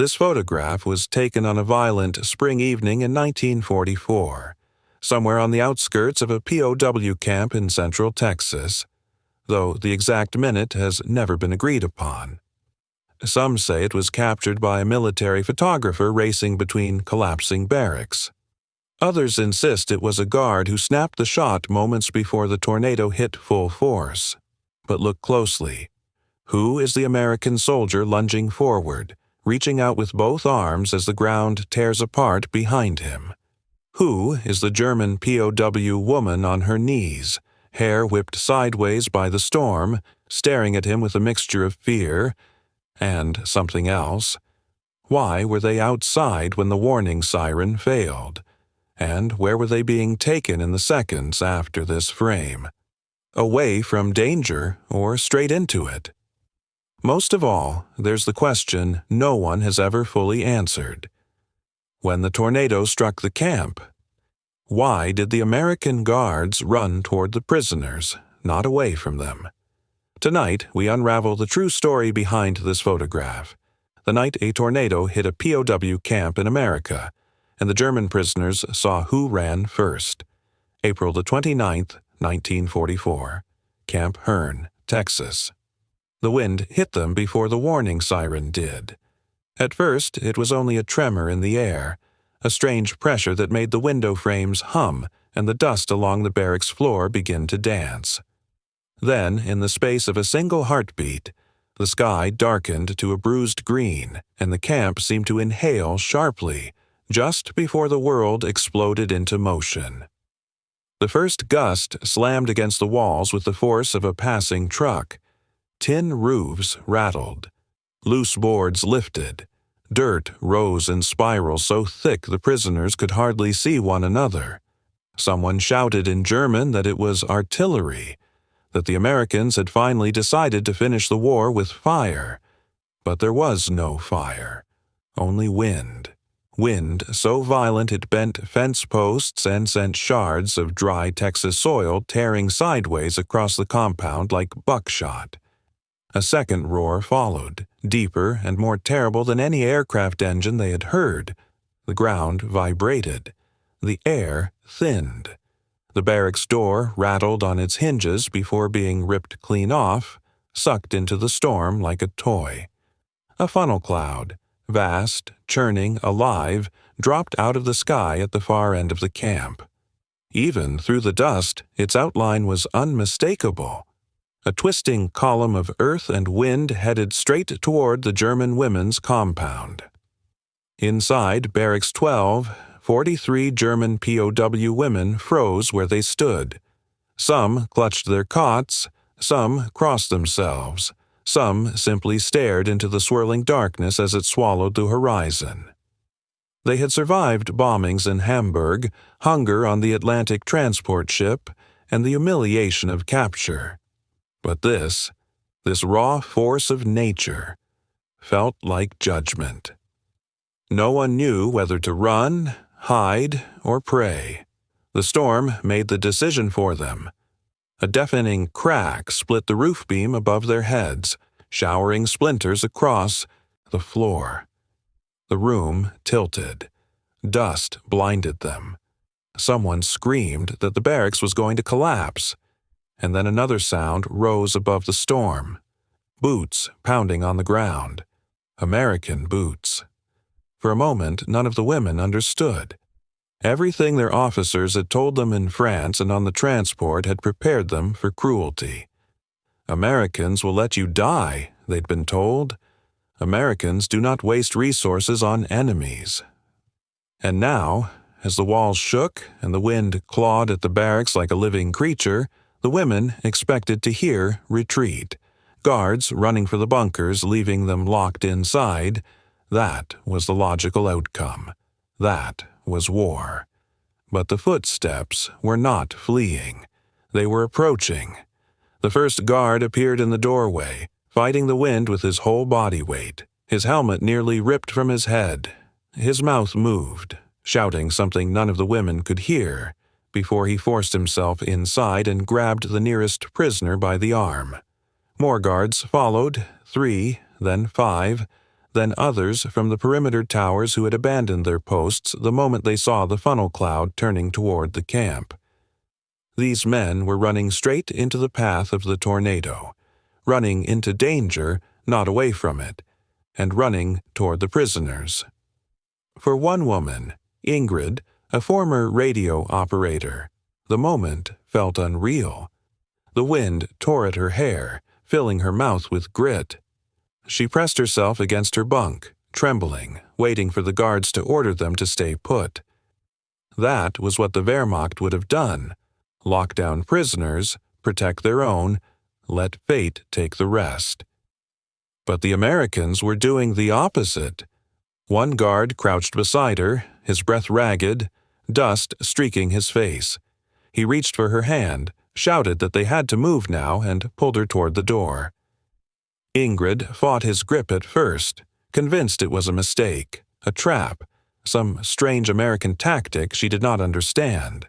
This photograph was taken on a violent spring evening in 1944, somewhere on the outskirts of a POW camp in central Texas, though the exact minute has never been agreed upon. Some say it was captured by a military photographer racing between collapsing barracks. Others insist it was a guard who snapped the shot moments before the tornado hit full force. But look closely. Who is the American soldier lunging forward, reaching out with both arms as the ground tears apart behind him? Who is the German POW woman on her knees, hair whipped sideways by the storm, staring at him with a mixture of fear and something else? Why were they outside when the warning siren failed? And where were they being taken in the seconds after this frame? Away from danger or straight into it? Most of all, there's the question no one has ever fully answered. When the tornado struck the camp, why did the American guards run toward the prisoners, not away from them? Tonight, we unravel the true story behind this photograph, the night a tornado hit a POW camp in America, and the German prisoners saw who ran first. April the 29th, 1944, Camp Hearn, Texas. The wind hit them before the warning siren did. At first, it was only a tremor in the air, a strange pressure that made the window frames hum and the dust along the barracks floor begin to dance. Then, in the space of a single heartbeat, the sky darkened to a bruised green, and the camp seemed to inhale sharply, just before the world exploded into motion. The first gust slammed against the walls with the force of a passing truck. Tin roofs rattled. Loose boards lifted. Dirt rose in spirals so thick the prisoners could hardly see one another. Someone shouted in German that it was artillery, that the Americans had finally decided to finish the war with fire. But there was no fire, only wind. Wind so violent it bent fence posts and sent shards of dry Texas soil tearing sideways across the compound like buckshot. A second roar followed, deeper and more terrible than any aircraft engine they had heard. The ground vibrated. The air thinned. The barracks door rattled on its hinges before being ripped clean off, sucked into the storm like a toy. A funnel cloud, vast, churning, alive, dropped out of the sky at the far end of the camp. Even through the dust, its outline was unmistakable. A twisting column of earth and wind headed straight toward the German women's compound. Inside Barracks 12, 43 German POW women froze where they stood. Some clutched their cots, some crossed themselves, some simply stared into the swirling darkness as it swallowed the horizon. They had survived bombings in Hamburg, hunger on the Atlantic transport ship, and the humiliation of capture. But this raw force of nature, felt like judgment. No one knew whether to run, hide, or pray. The storm made the decision for them. A deafening crack split the roof beam above their heads, showering splinters across the floor. The room tilted. Dust blinded them. Someone screamed that the barracks was going to collapse, and then another sound rose above the storm. Boots pounding on the ground. American boots. For a moment, none of the women understood. Everything their officers had told them in France and on the transport had prepared them for cruelty. Americans will let you die, they'd been told. Americans do not waste resources on enemies. And now, as the walls shook and the wind clawed at the barracks like a living creature, the women expected to hear retreat. Guards running for the bunkers, leaving them locked inside. That was the logical outcome. That was war. But the footsteps were not fleeing. They were approaching. The first guard appeared in the doorway, fighting the wind with his whole body weight, his helmet nearly ripped from his head. His mouth moved, shouting something none of the women could hear, before he forced himself inside and grabbed the nearest prisoner by the arm. More guards followed, 3, then 5. then others from the perimeter towers who had abandoned their posts the moment they saw the funnel cloud turning toward the camp. These men were running straight into the path of the tornado, running into danger, not away from it, and running toward the prisoners. For one woman, Ingrid, a former radio operator, the moment felt unreal. The wind tore at her hair, filling her mouth with grit. She pressed herself against her bunk, trembling, waiting for the guards to order them to stay put. That was what the Wehrmacht would have done: lock down prisoners, protect their own, let fate take the rest. But the Americans were doing the opposite. One guard crouched beside her, his breath ragged, dust streaking his face. He reached for her hand, shouted that they had to move now, and pulled her toward the door. Ingrid fought his grip at first, convinced it was a mistake, a trap, some strange American tactic she did not understand.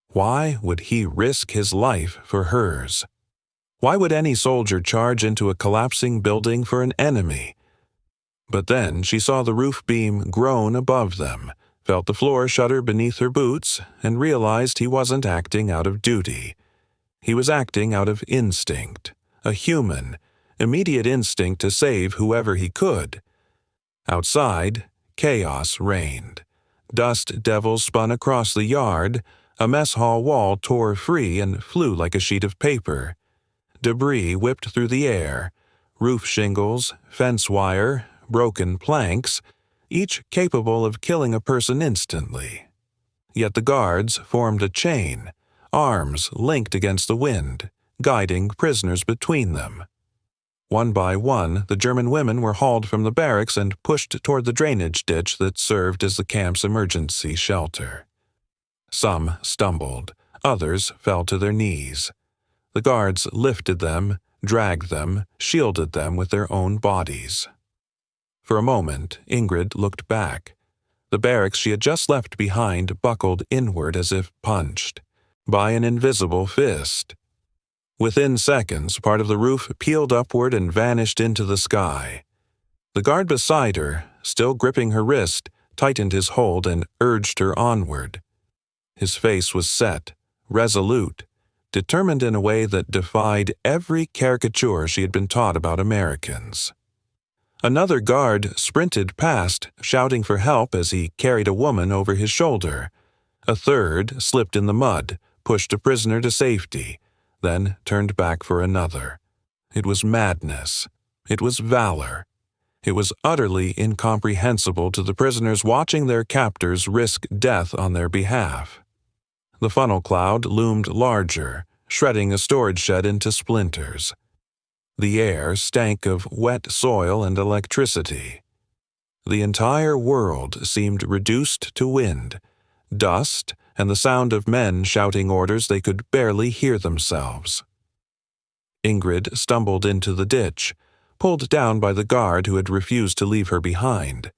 Why would he risk his life for hers? Why would any soldier charge into a collapsing building for an enemy? But then she saw the roof beam groan above them, felt the floor shudder beneath her boots, and realized he wasn't acting out of duty. He was acting out of instinct, a human, immediate instinct to save whoever he could. Outside, chaos reigned. Dust devils spun across the yard, a mess hall wall tore free and flew like a sheet of paper. Debris whipped through the air, roof shingles, fence wire, broken planks, each capable of killing a person instantly. Yet the guards formed a chain, arms linked against the wind, guiding prisoners between them. One by one, the German women were hauled from the barracks and pushed toward the drainage ditch that served as the camp's emergency shelter. Some stumbled, others fell to their knees. The guards lifted them, dragged them, shielded them with their own bodies. For a moment, Ingrid looked back. The barracks she had just left behind buckled inward as if punched by an invisible fist. Within seconds, part of the roof peeled upward and vanished into the sky. The guard beside her, still gripping her wrist, tightened his hold and urged her onward. His face was set, resolute, determined in a way that defied every caricature she had been taught about Americans. Another guard sprinted past, shouting for help as he carried a woman over his shoulder. A third slipped in the mud, pushed a prisoner to safety, then turned back for another. It was madness. It was valor. It was utterly incomprehensible to the prisoners watching their captors risk death on their behalf. The funnel cloud loomed larger, shredding a storage shed into splinters. The air stank of wet soil and electricity. The entire world seemed reduced to wind, dust, and the sound of men shouting orders they could barely hear themselves. Ingrid stumbled into the ditch, pulled down by the guard who had refused to leave her behind.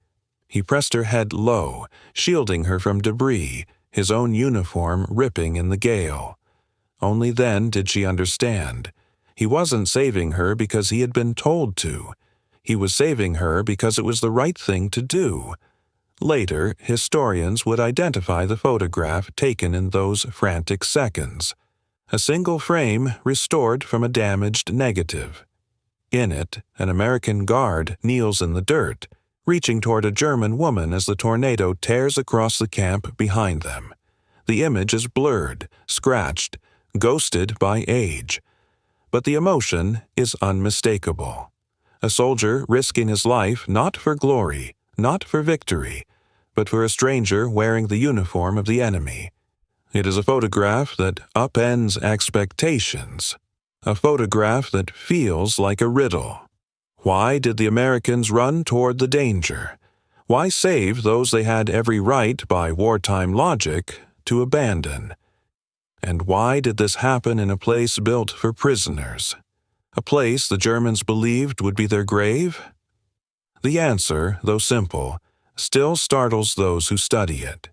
He pressed her head low, shielding her from debris, his own uniform ripping in the gale. Only then did she understand. He wasn't saving her because he had been told to. He was saving her because it was the right thing to do. Later, historians would identify the photograph taken in those frantic seconds. A single frame restored from a damaged negative. In it, an American guard kneels in the dirt, reaching toward a German woman as the tornado tears across the camp behind them. The image is blurred, scratched, ghosted by age. But the emotion is unmistakable. A soldier risking his life not for glory, not for victory, but for a stranger wearing the uniform of the enemy. It is a photograph that upends expectations. A photograph that feels like a riddle. Why did the Americans run toward the danger? Why save those they had every right by wartime logic to abandon? And why did this happen in a place built for prisoners? A place the Germans believed would be their grave? The answer, though simple, still startles those who study it.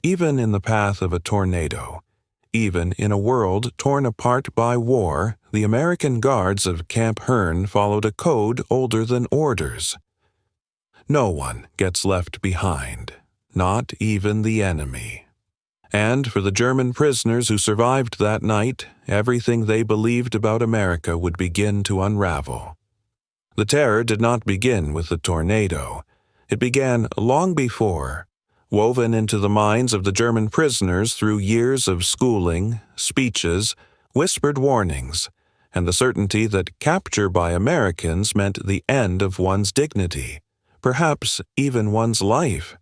Even in the path of a tornado, even in a world torn apart by war, the American guards of Camp Hearn followed a code older than orders. No one gets left behind, not even the enemy. And for the German prisoners who survived that night, everything they believed about America would begin to unravel. The terror did not begin with the tornado. It began long before, woven into the minds of the German prisoners through years of schooling, speeches, whispered warnings, and the certainty that capture by Americans meant the end of one's dignity, perhaps even one's life.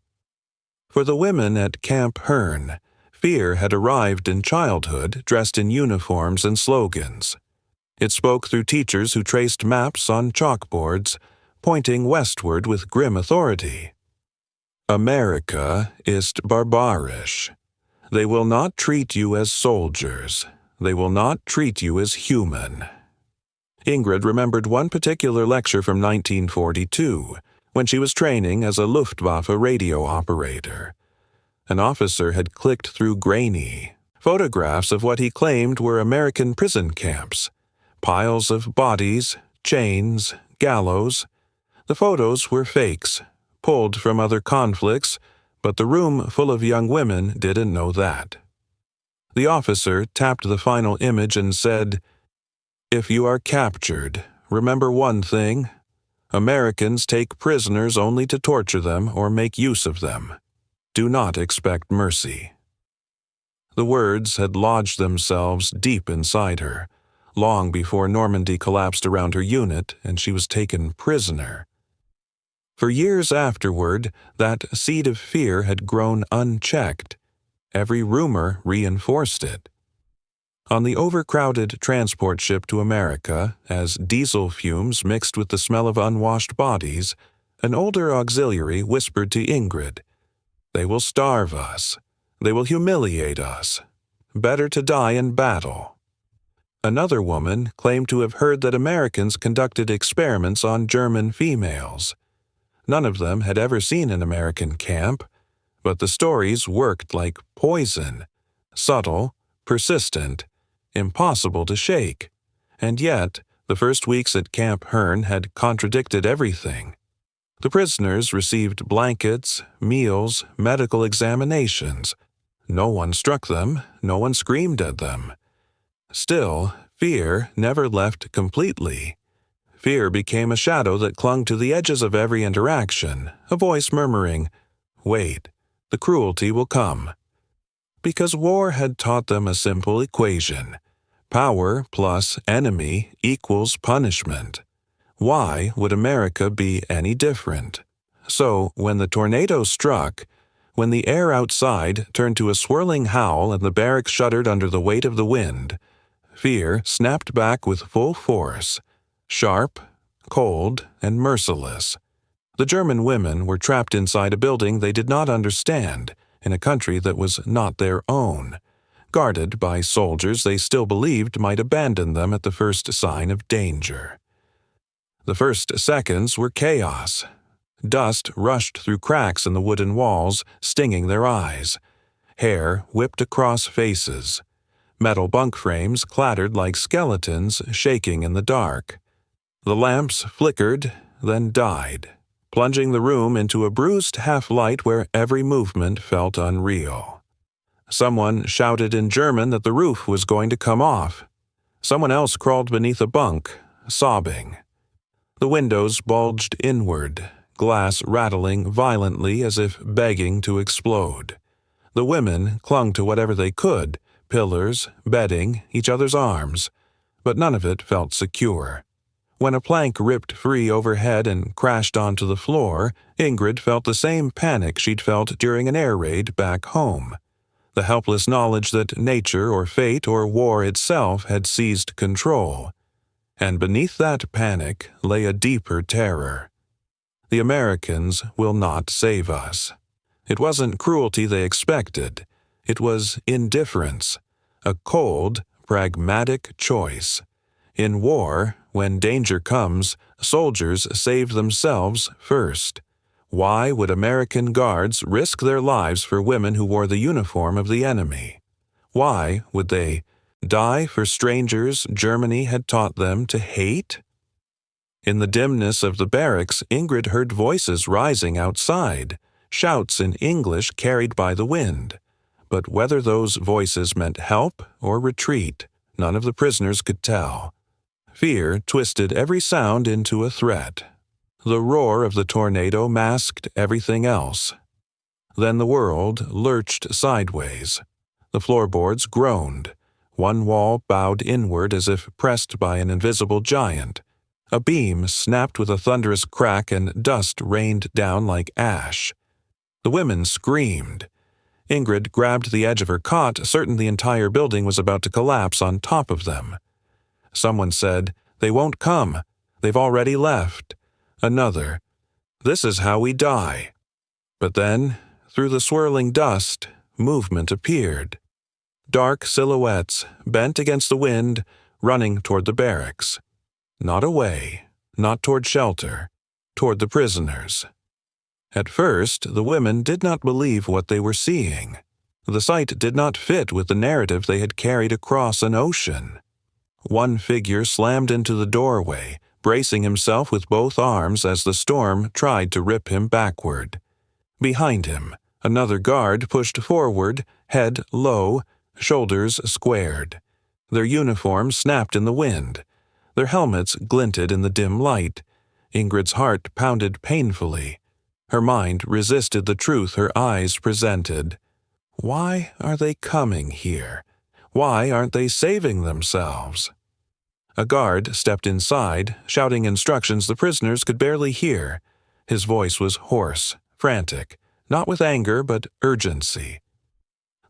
For the women at Camp Hearn, fear had arrived in childhood dressed in uniforms and slogans. It spoke through teachers who traced maps on chalkboards, pointing westward with grim authority. America ist barbarisch. They will not treat you as soldiers. They will not treat you as human. Ingrid remembered one particular lecture from 1942, when she was training as a Luftwaffe radio operator. An officer had clicked through grainy photographs of what he claimed were American prison camps. Piles of bodies, chains, gallows. The photos were fakes, pulled from other conflicts, but the room full of young women didn't know that. The officer tapped the final image and said, "If you are captured, remember one thing. Americans take prisoners only to torture them or make use of them. Do not expect mercy." The words had lodged themselves deep inside her, long before Normandy collapsed around her unit and she was taken prisoner. For years afterward, that seed of fear had grown unchecked. Every rumor reinforced it. On the overcrowded transport ship to America, as diesel fumes mixed with the smell of unwashed bodies, an older auxiliary whispered to Ingrid, "They will starve us. They will humiliate us. Better to die in battle." Another woman claimed to have heard that Americans conducted experiments on German females. None of them had ever seen an American camp, but the stories worked like poison, subtle, persistent, impossible to shake. And yet, the first weeks at Camp Hearn had contradicted everything. The prisoners received blankets, meals, medical examinations. No one struck them, no one screamed at them. Still, fear never left completely. Fear became a shadow that clung to the edges of every interaction, a voice murmuring, "Wait, the cruelty will come." Because war had taught them a simple equation. Power plus enemy equals punishment. Why would America be any different? So, when the tornado struck, when the air outside turned to a swirling howl and the barracks shuddered under the weight of the wind, fear snapped back with full force, sharp, cold, and merciless. The German women were trapped inside a building they did not understand, in a country that was not their own, guarded by soldiers they still believed might abandon them at the first sign of danger. The first seconds were chaos. Dust rushed through cracks in the wooden walls, stinging their eyes. Hair whipped across faces. Metal bunk frames clattered like skeletons, shaking in the dark. The lamps flickered, then died, plunging the room into a bruised half-light where every movement felt unreal. Someone shouted in German that the roof was going to come off. Someone else crawled beneath a bunk, sobbing. The windows bulged inward, glass rattling violently as if begging to explode. The women clung to whatever they could, pillars, bedding, each other's arms, but none of it felt secure. When a plank ripped free overhead and crashed onto the floor, Ingrid felt the same panic she'd felt during an air raid back home. The helpless knowledge that nature or fate or war itself had seized control. And beneath that panic lay a deeper terror. The Americans will not save us. It wasn't cruelty they expected. It was indifference, a cold, pragmatic choice. In war, when danger comes, soldiers save themselves first. Why would American guards risk their lives for women who wore the uniform of the enemy? Why would they die for strangers Germany had taught them to hate? In the dimness of the barracks, Ingrid heard voices rising outside, shouts in English carried by the wind. But whether those voices meant help or retreat, none of the prisoners could tell. Fear twisted every sound into a threat. The roar of the tornado masked everything else. Then the world lurched sideways. The floorboards groaned. One wall bowed inward as if pressed by an invisible giant. A beam snapped with a thunderous crack and dust rained down like ash. The women screamed. Ingrid grabbed the edge of her cot, certain the entire building was about to collapse on top of them. Someone said, "They won't come. They've already left." Another, "This is how we die." But then, through the swirling dust, movement appeared. Dark silhouettes, bent against the wind, running toward the barracks. Not away, not toward shelter, toward the prisoners. At first, the women did not believe what they were seeing. The sight did not fit with the narrative they had carried across an ocean. One figure slammed into the doorway, bracing himself with both arms as the storm tried to rip him backward. Behind him, another guard pushed forward, head low, shoulders squared. Their uniforms snapped in the wind. Their helmets glinted in the dim light. Ingrid's heart pounded painfully. Her mind resisted the truth her eyes presented. Why are they coming here? Why aren't they saving themselves? A guard stepped inside, shouting instructions the prisoners could barely hear. His voice was hoarse, frantic, not with anger but urgency.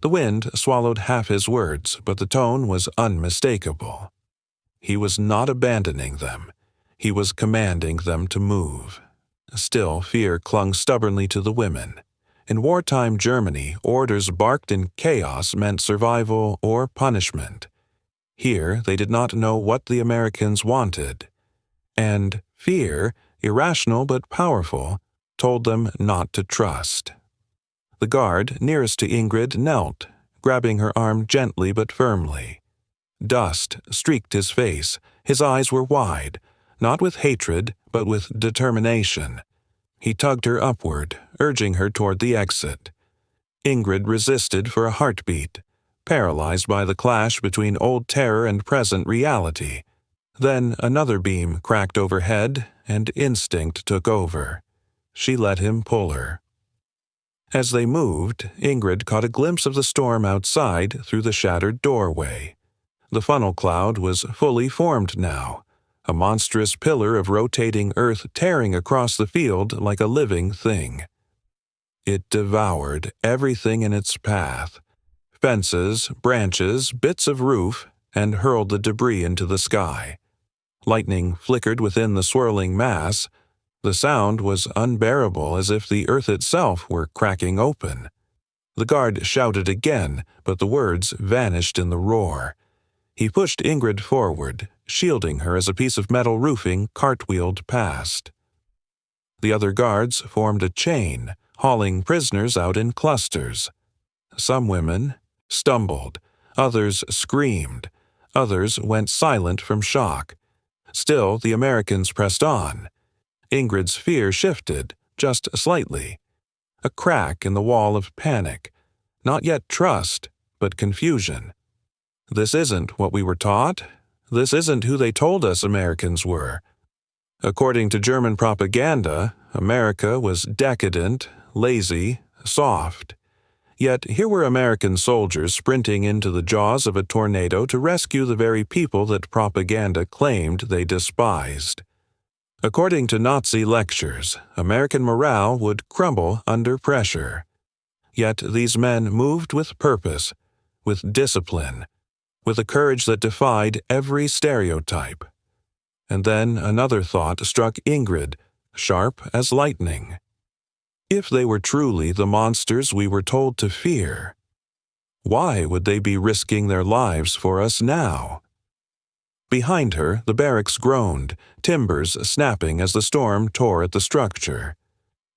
The wind swallowed half his words, but the tone was unmistakable. He was not abandoning them. He was commanding them to move. Still, fear clung stubbornly to the women. In wartime Germany, orders barked in chaos meant survival or punishment. Here, they did not know what the Americans wanted. And fear, irrational but powerful, told them not to trust. The guard nearest to Ingrid knelt, grabbing her arm gently but firmly. Dust streaked his face. His eyes were wide, not with hatred, but with determination. He tugged her upward, urging her toward the exit. Ingrid resisted for a heartbeat, paralyzed by the clash between old terror and present reality. Then another beam cracked overhead, and instinct took over. She let him pull her. As they moved, Ingrid caught a glimpse of the storm outside through the shattered doorway. The funnel cloud was fully formed now, a monstrous pillar of rotating earth tearing across the field like a living thing. It devoured everything in its path, fences, branches, bits of roof, and hurled the debris into the sky. Lightning flickered within the swirling mass. The sound was unbearable, as if the earth itself were cracking open. The guard shouted again, but the words vanished in the roar. He pushed Ingrid forward, shielding her as a piece of metal roofing cartwheeled past. The other guards formed a chain, hauling prisoners out in clusters. Some women stumbled, others screamed, others went silent from shock. Still, the Americans pressed on. Ingrid's fear shifted, just slightly. A crack in the wall of panic. Not yet trust, but confusion. This isn't what we were taught. This isn't who they told us Americans were. According to German propaganda, America was decadent, lazy, soft. Yet here were American soldiers sprinting into the jaws of a tornado to rescue the very people that propaganda claimed they despised. According to Nazi lectures, American morale would crumble under pressure. Yet these men moved with purpose, with discipline, with a courage that defied every stereotype. And then another thought struck Ingrid, sharp as lightning. If they were truly the monsters we were told to fear, why would they be risking their lives for us now? Behind her, the barracks groaned, timbers snapping as the storm tore at the structure.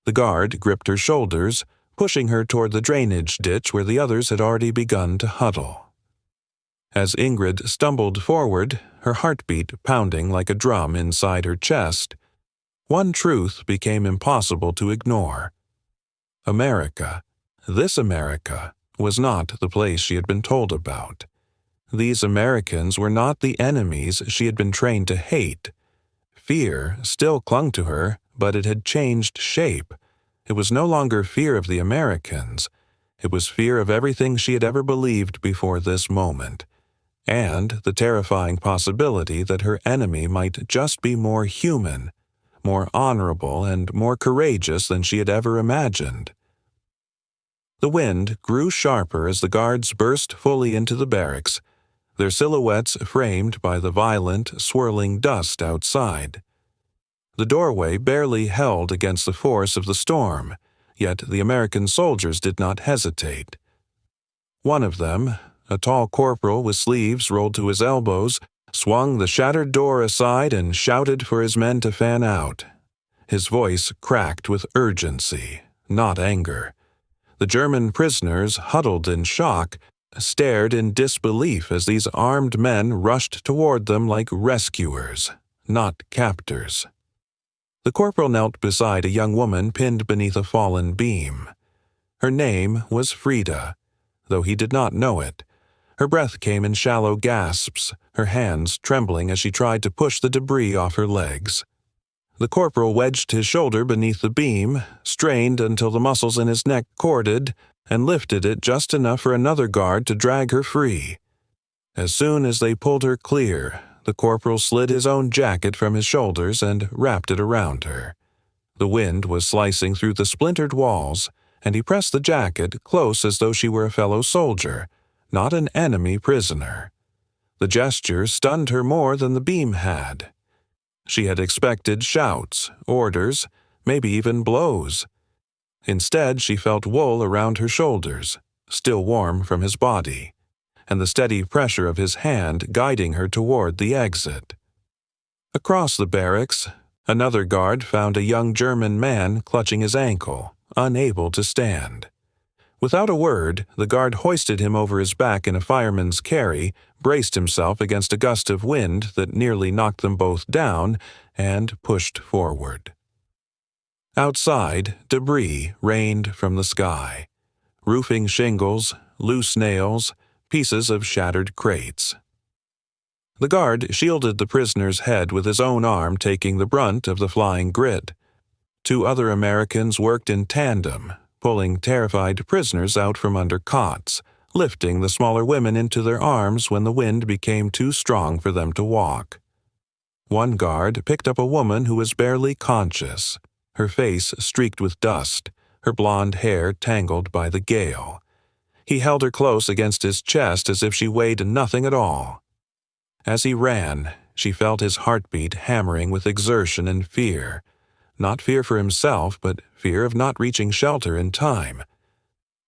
The guard gripped her shoulders, pushing her toward the drainage ditch where the others had already begun to huddle. As Ingrid stumbled forward, her heartbeat pounding like a drum inside her chest, one truth became impossible to ignore. America, this America, was not the place she had been told about. These Americans were not the enemies she had been trained to hate. Fear still clung to her, but it had changed shape. It was no longer fear of the Americans. It was fear of everything she had ever believed before this moment, and the terrifying possibility that her enemy might just be more human, more honorable, and more courageous than she had ever imagined. The wind grew sharper as the guards burst fully into the barracks, their silhouettes framed by the violent, swirling dust outside. The doorway barely held against the force of the storm, yet the American soldiers did not hesitate. One of them, a tall corporal with sleeves rolled to his elbows, swung the shattered door aside and shouted for his men to fan out. His voice cracked with urgency, not anger. The German prisoners, huddled in shock, stared in disbelief as these armed men rushed toward them like rescuers, not captors. The corporal knelt beside a young woman pinned beneath a fallen beam. Her name was Frida, though he did not know it. Her breath came in shallow gasps, her hands trembling as she tried to push the debris off her legs. The corporal wedged his shoulder beneath the beam, strained until the muscles in his neck corded, and lifted it just enough for another guard to drag her free. As soon as they pulled her clear, the corporal slid his own jacket from his shoulders and wrapped it around her. The wind was slicing through the splintered walls, and he pressed the jacket close as though she were a fellow soldier, not an enemy prisoner. The gesture stunned her more than the beam had. She had expected shouts, orders, maybe even blows. Instead, she felt wool around her shoulders, still warm from his body, and the steady pressure of his hand guiding her toward the exit. Across the barracks, another guard found a young German man clutching his ankle, unable to stand. Without a word, the guard hoisted him over his back in a fireman's carry, braced himself against a gust of wind that nearly knocked them both down, and pushed forward. Outside, debris rained from the sky. Roofing shingles, loose nails, pieces of shattered crates. The guard shielded the prisoner's head with his own arm, taking the brunt of the flying grit. Two other Americans worked in tandem, pulling terrified prisoners out from under cots, lifting the smaller women into their arms when the wind became too strong for them to walk. One guard picked up a woman who was barely conscious, her face streaked with dust, her blonde hair tangled by the gale. He held her close against his chest as if she weighed nothing at all. As he ran, she felt his heartbeat hammering with exertion and fear. Not fear for himself, but fear of not reaching shelter in time.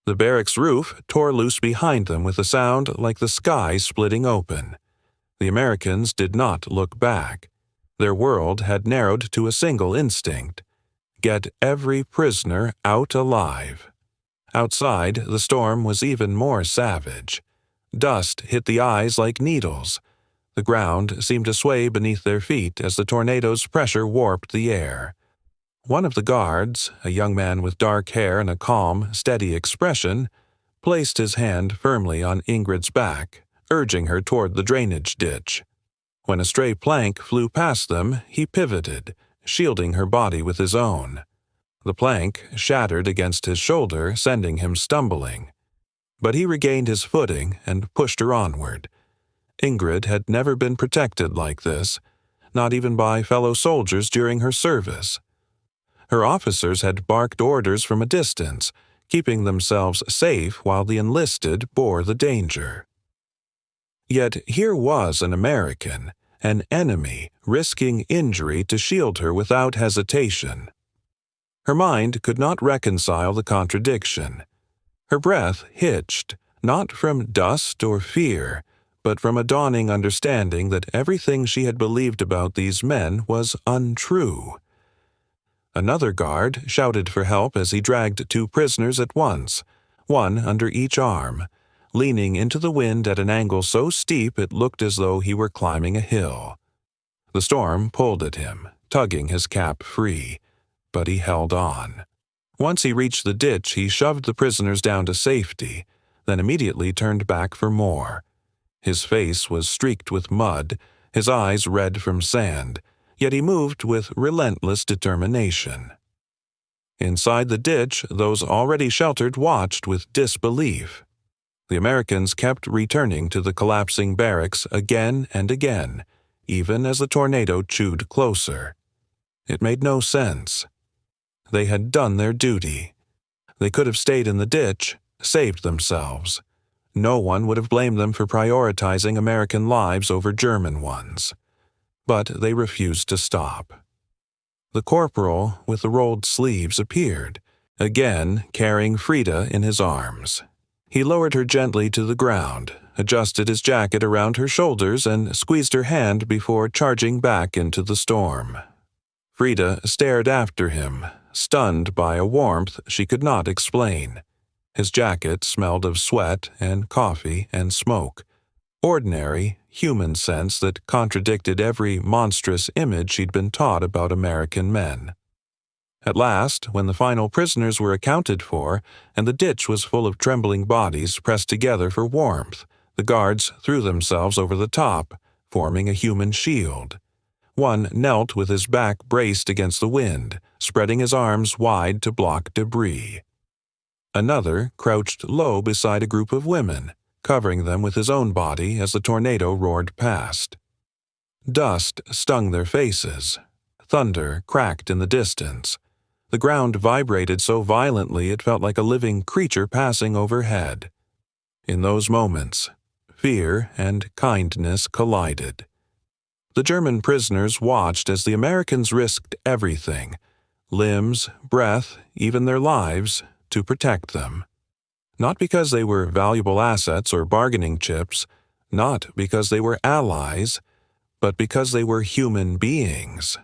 The barracks roof tore loose behind them with a sound like the sky splitting open. The Americans did not look back. Their world had narrowed to a single instinct: get every prisoner out alive. Outside, the storm was even more savage. Dust hit the eyes like needles. The ground seemed to sway beneath their feet as the tornado's pressure warped the air. One of the guards, a young man with dark hair and a calm, steady expression, placed his hand firmly on Ingrid's back, urging her toward the drainage ditch. When a stray plank flew past them, he pivoted, shielding her body with his own. The plank shattered against his shoulder, sending him stumbling. But he regained his footing and pushed her onward. Ingrid had never been protected like this, not even by fellow soldiers during her service. Her officers had barked orders from a distance, keeping themselves safe while the enlisted bore the danger. Yet here was an American, an enemy, risking injury to shield her without hesitation. Her mind could not reconcile the contradiction. Her breath hitched, not from dust or fear, but from a dawning understanding that everything she had believed about these men was untrue. Another guard shouted for help as he dragged two prisoners at once, one under each arm, leaning into the wind at an angle so steep it looked as though he were climbing a hill. The storm pulled at him, tugging his cap free, but he held on. Once he reached the ditch, he shoved the prisoners down to safety, then immediately turned back for more. His face was streaked with mud, his eyes red from sand, yet he moved with relentless determination. Inside the ditch, those already sheltered watched with disbelief. The Americans kept returning to the collapsing barracks again and again, even as the tornado chewed closer. It made no sense. They had done their duty. They could have stayed in the ditch, saved themselves. No one would have blamed them for prioritizing American lives over German ones. But they refused to stop. The corporal with the rolled sleeves appeared, again carrying Frida in his arms. He lowered her gently to the ground, adjusted his jacket around her shoulders, and squeezed her hand before charging back into the storm. Frida stared after him, stunned by a warmth she could not explain. His jacket smelled of sweat and coffee and smoke, ordinary, human scents that contradicted every monstrous image she'd been taught about American men. At last, when the final prisoners were accounted for, and the ditch was full of trembling bodies pressed together for warmth, the guards threw themselves over the top, forming a human shield. One knelt with his back braced against the wind, spreading his arms wide to block debris. Another crouched low beside a group of women, covering them with his own body as the tornado roared past. Dust stung their faces. Thunder cracked in the distance. The ground vibrated so violently it felt like a living creature passing overhead. In those moments, fear and kindness collided. The German prisoners watched as the Americans risked everything, limbs, breath, even their lives, to protect them. Not because they were valuable assets or bargaining chips, not because they were allies, but because they were human beings.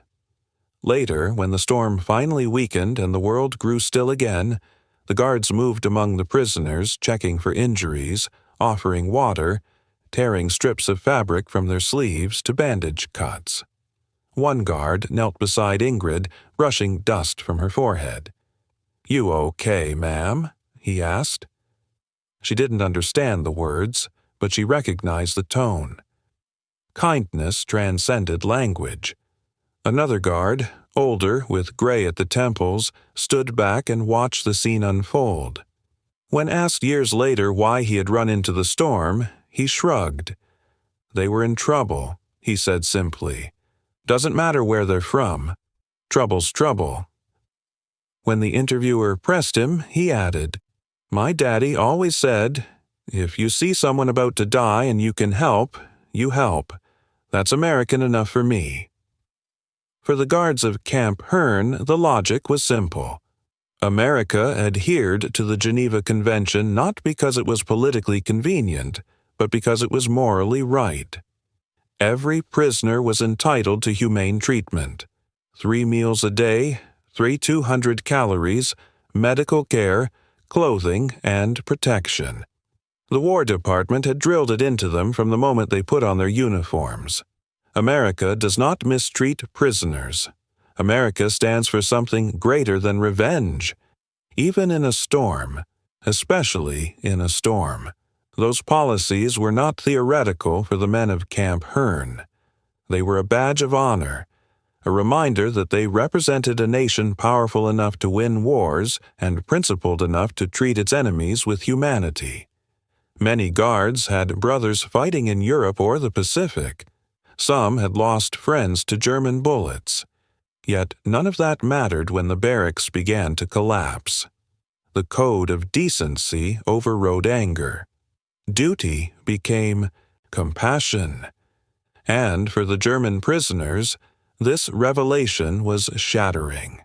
Later, when the storm finally weakened and the world grew still again, the guards moved among the prisoners, checking for injuries, offering water, tearing strips of fabric from their sleeves to bandage cuts. One guard knelt beside Ingrid, brushing dust from her forehead. "You okay, ma'am?" he asked. She didn't understand the words, but she recognized the tone. Kindness transcended language. Another guard, older, with gray at the temples, stood back and watched the scene unfold. When asked years later why he had run into the storm, he shrugged. "They were in trouble," he said simply. "Doesn't matter where they're from. Trouble's trouble." When the interviewer pressed him, he added, "My daddy always said, if you see someone about to die and you can help, you help. That's American enough for me." For the guards of Camp Hearn, the logic was simple. America adhered to the Geneva Convention not because it was politically convenient, but because it was morally right. Every prisoner was entitled to humane treatment. 3 meals a day, 200 calories, medical care, clothing, and protection. The War Department had drilled it into them from the moment they put on their uniforms. America does not mistreat prisoners. America stands for something greater than revenge. Even in a storm, especially in a storm. Those policies were not theoretical for the men of Camp Hearn. They were a badge of honor, a reminder that they represented a nation powerful enough to win wars and principled enough to treat its enemies with humanity. Many guards had brothers fighting in Europe or the Pacific. Some had lost friends to German bullets. Yet none of that mattered when the barracks began to collapse. The code of decency overrode anger. Duty became compassion. And for the German prisoners, this revelation was shattering.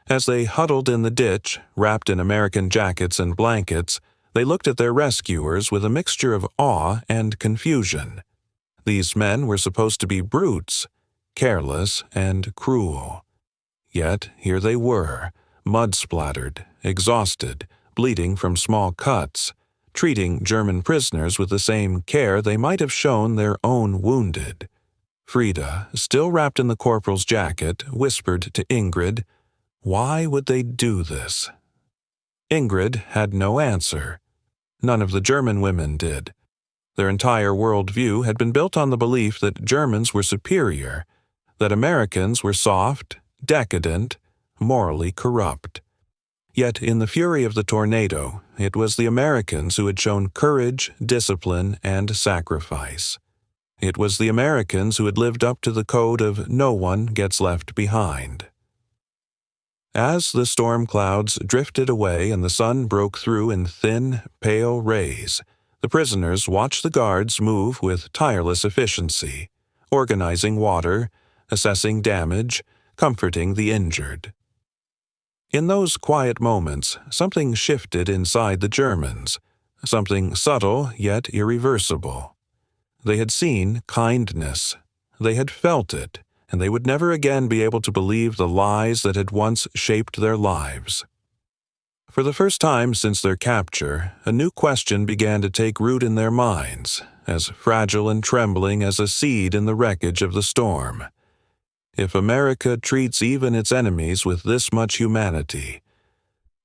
As they huddled in the ditch, wrapped in American jackets and blankets, they looked at their rescuers with a mixture of awe and confusion. These men were supposed to be brutes, careless and cruel. Yet here they were, mud-splattered, exhausted, bleeding from small cuts, treating German prisoners with the same care they might have shown their own wounded. Frida, still wrapped in the corporal's jacket, whispered to Ingrid, "Why would they do this?" Ingrid had no answer. None of the German women did. Their entire worldview had been built on the belief that Germans were superior, that Americans were soft, decadent, morally corrupt. Yet in the fury of the tornado, it was the Americans who had shown courage, discipline, and sacrifice. It was the Americans who had lived up to the code of no one gets left behind. As the storm clouds drifted away and the sun broke through in thin, pale rays, the prisoners watched the guards move with tireless efficiency, organizing water, assessing damage, comforting the injured. In those quiet moments, something shifted inside the Germans, something subtle yet irreversible. They had seen kindness. They had felt it, and they would never again be able to believe the lies that had once shaped their lives. For the first time since their capture, a new question began to take root in their minds, as fragile and trembling as a seed in the wreckage of the storm. If America treats even its enemies with this much humanity,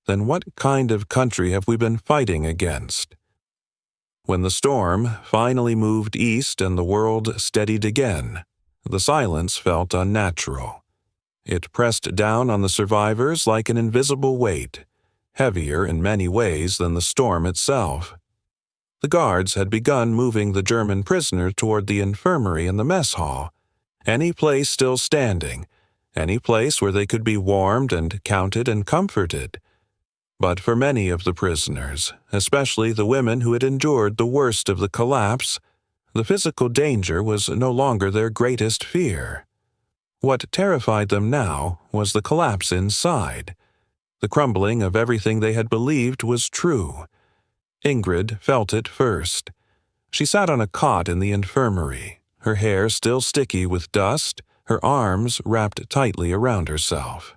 then what kind of country have we been fighting against? When the storm finally moved east and the world steadied again, the silence felt unnatural. It pressed down on the survivors like an invisible weight, heavier in many ways than the storm itself. The guards had begun moving the German prisoner toward the infirmary and the mess hall, any place still standing, any place where they could be warmed and counted and comforted. But for many of the prisoners, especially the women who had endured the worst of the collapse, the physical danger was no longer their greatest fear. What terrified them now was the collapse inside, the crumbling of everything they had believed was true. Ingrid felt it first. She sat on a cot in the infirmary, her hair still sticky with dust, her arms wrapped tightly around herself.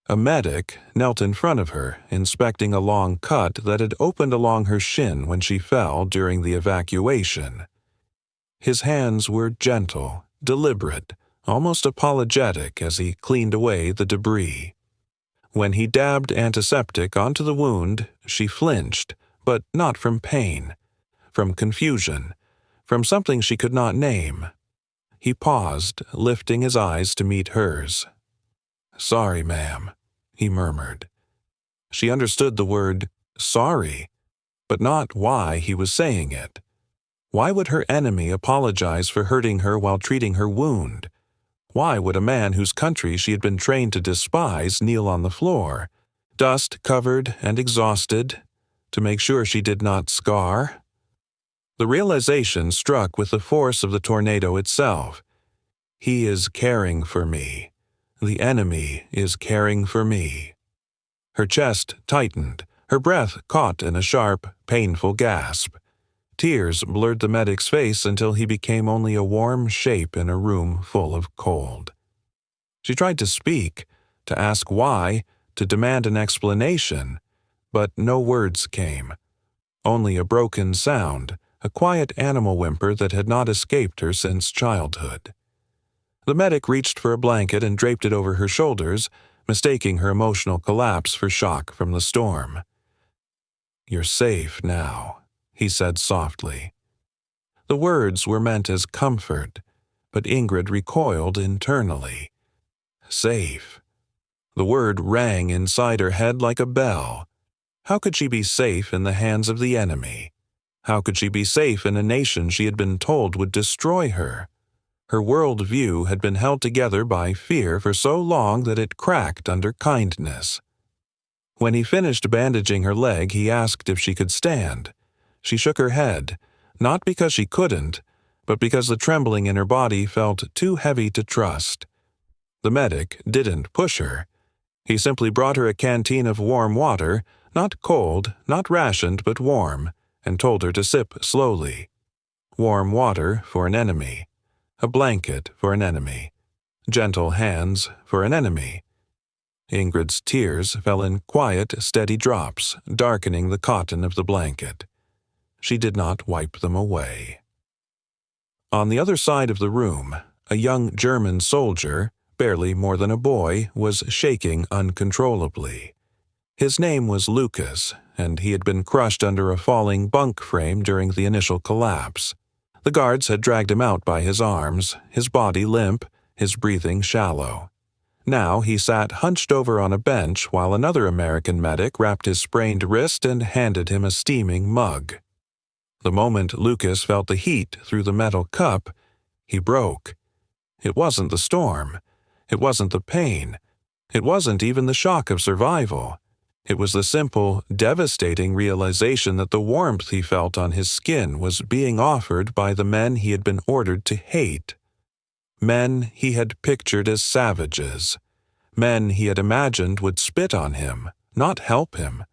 A medic knelt in front of her, inspecting a long cut that had opened along her shin when she fell during the evacuation. His hands were gentle, deliberate, almost apologetic as he cleaned away the debris. When he dabbed antiseptic onto the wound, she flinched, but not from pain, from confusion, from something she could not name. He paused, lifting his eyes to meet hers. "Sorry, ma'am," he murmured. She understood the word sorry, but not why he was saying it. Why would her enemy apologize for hurting her while treating her wound? Why would a man whose country she had been trained to despise kneel on the floor, dust-covered and exhausted, to make sure she did not scar? The realization struck with the force of the tornado itself. He is caring for me. The enemy is caring for me. Her chest tightened, her breath caught in a sharp, painful gasp. Tears blurred the medic's face until he became only a warm shape in a room full of cold. She tried to speak, to ask why, to demand an explanation, but no words came. Only a broken sound, a quiet animal whimper that had not escaped her since childhood. The medic reached for a blanket and draped it over her shoulders, mistaking her emotional collapse for shock from the storm. "You're safe now," he said softly. The words were meant as comfort, but Ingrid recoiled internally. Safe. The word rang inside her head like a bell. How could she be safe in the hands of the enemy? How could she be safe in a nation she had been told would destroy her? Her world view had been held together by fear for so long that it cracked under kindness. When he finished bandaging her leg, he asked if she could stand. She shook her head, not because she couldn't, but because the trembling in her body felt too heavy to trust. The medic didn't push her. He simply brought her a canteen of warm water, not cold, not rationed, but warm, and told her to sip slowly. Warm water for an enemy. A blanket for an enemy. Gentle hands for an enemy. Ingrid's tears fell in quiet, steady drops, darkening the cotton of the blanket. She did not wipe them away. On the other side of the room, a young German soldier, barely more than a boy, was shaking uncontrollably. His name was Lucas, and he had been crushed under a falling bunk frame during the initial collapse. The guards had dragged him out by his arms, his body limp, his breathing shallow. Now he sat hunched over on a bench while another American medic wrapped his sprained wrist and handed him a steaming mug. The moment Lucas felt the heat through the metal cup, he broke. It wasn't the storm. It wasn't the pain. It wasn't even the shock of survival. It was the simple, devastating realization that the warmth he felt on his skin was being offered by the men he had been ordered to hate. Men he had pictured as savages. Men he had imagined would spit on him, not help him.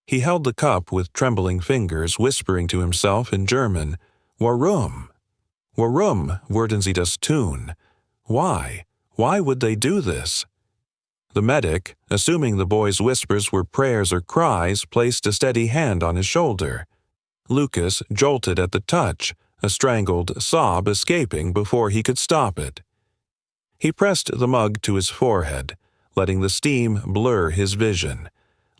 He held the cup with trembling fingers, whispering to himself in German, "Warum? Warum würden sie das tun? Why? Why would they do this?" The medic, assuming the boy's whispers were prayers or cries, placed a steady hand on his shoulder. Lucas jolted at the touch, a strangled sob escaping before he could stop it. He pressed the mug to his forehead, letting the steam blur his vision,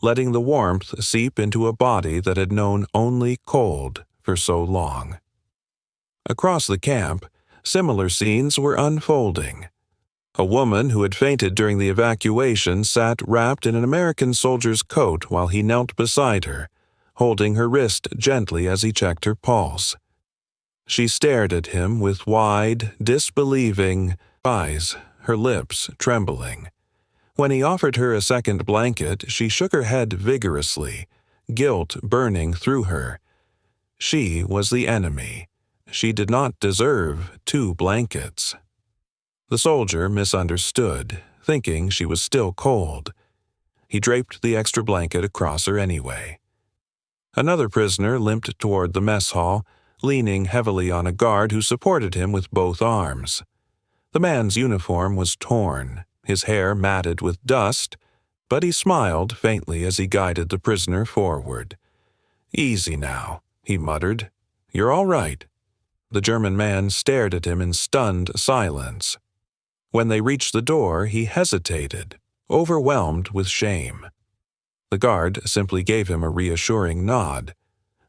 letting the warmth seep into a body that had known only cold for so long. Across the camp, similar scenes were unfolding. A woman who had fainted during the evacuation sat wrapped in an American soldier's coat while he knelt beside her, holding her wrist gently as he checked her pulse. She stared at him with wide, disbelieving eyes, her lips trembling. When he offered her a second blanket, she shook her head vigorously, guilt burning through her. She was the enemy. She did not deserve 2 blankets. The soldier misunderstood, thinking she was still cold. He draped the extra blanket across her anyway. Another prisoner limped toward the mess hall, leaning heavily on a guard who supported him with both arms. The man's uniform was torn, his hair matted with dust, but he smiled faintly as he guided the prisoner forward. "Easy now," he muttered. "You're all right." The German man stared at him in stunned silence. When they reached the door, he hesitated, overwhelmed with shame. The guard simply gave him a reassuring nod.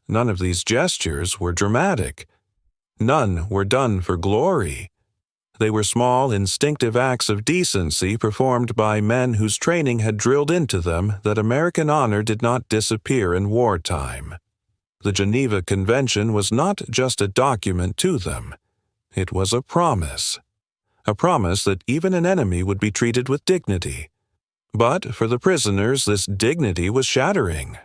None of these gestures were dramatic. None were done for glory. They were small, instinctive acts of decency performed by men whose training had drilled into them that American honor did not disappear in wartime. The Geneva Convention was not just a document to them. It was a promise. A promise that even an enemy would be treated with dignity. But for the prisoners, this dignity was shattering.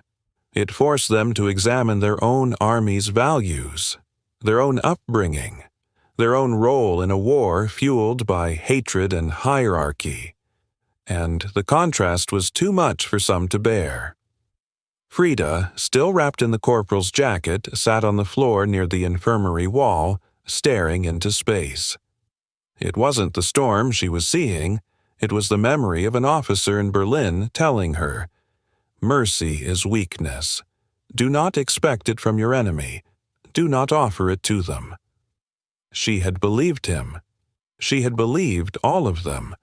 It forced them to examine their own army's values, their own upbringing, their own role in a war fueled by hatred and hierarchy. And the contrast was too much for some to bear. Frida, still wrapped in the corporal's jacket, sat on the floor near the infirmary wall, staring into space. It wasn't the storm she was seeing. It was the memory of an officer in Berlin telling her, "Mercy is weakness. Do not expect it from your enemy. Do not offer it to them." She had believed him. She had believed all of them.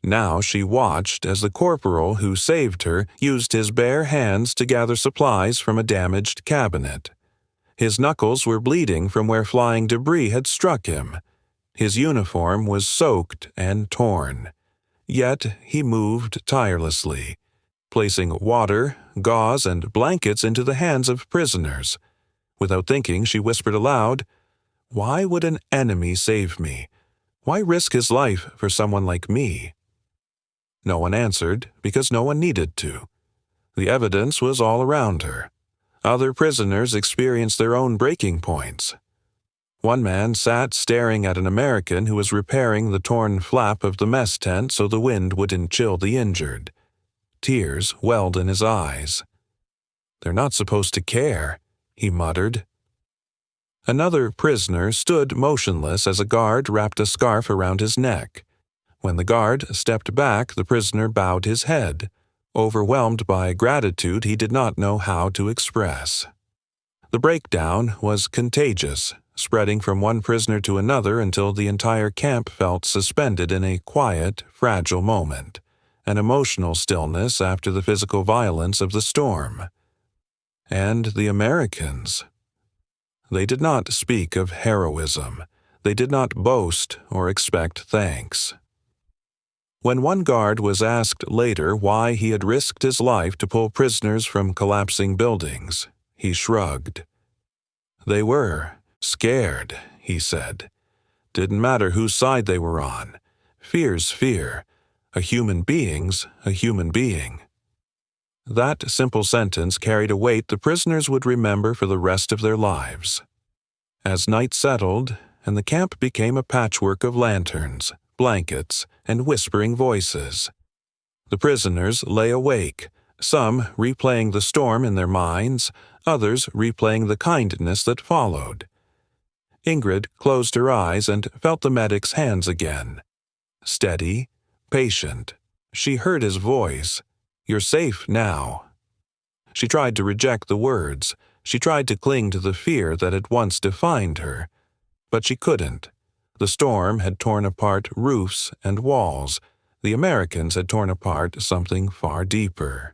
Now she watched as the corporal who saved her used his bare hands to gather supplies from a damaged cabinet. His knuckles were bleeding from where flying debris had struck him. His uniform was soaked and torn. Yet he moved tirelessly, placing water, gauze, and blankets into the hands of prisoners. Without thinking, she whispered aloud, "Why would an enemy save me? Why risk his life for someone like me?" No one answered, because no one needed to. The evidence was all around her. Other prisoners experienced their own breaking points. One man sat staring at an American who was repairing the torn flap of the mess tent so the wind wouldn't chill the injured. Tears welled in his eyes. "They're not supposed to care," he muttered. Another prisoner stood motionless as a guard wrapped a scarf around his neck. When the guard stepped back, the prisoner bowed his head, overwhelmed by gratitude he did not know how to express. The breakdown was contagious, spreading from one prisoner to another until the entire camp felt suspended in a quiet, fragile moment, an emotional stillness after the physical violence of the storm. And the Americans. They did not speak of heroism. They did not boast or expect thanks. When one guard was asked later why he had risked his life to pull prisoners from collapsing buildings, he shrugged. They were scared, he said. Didn't matter whose side they were on. Fear's fear. A human being's a human being. That simple sentence carried a weight the prisoners would remember for the rest of their lives. As night settled, and the camp became a patchwork of lanterns, blankets, and whispering voices, the prisoners lay awake, some replaying the storm in their minds, others replaying the kindness that followed. Ingrid closed her eyes and felt the medic's hands again. Steady, patient. She heard his voice. "You're safe now." She tried to reject the words. She tried to cling to the fear that had once defined her. But she couldn't. The storm had torn apart roofs and walls. The Americans had torn apart something far deeper.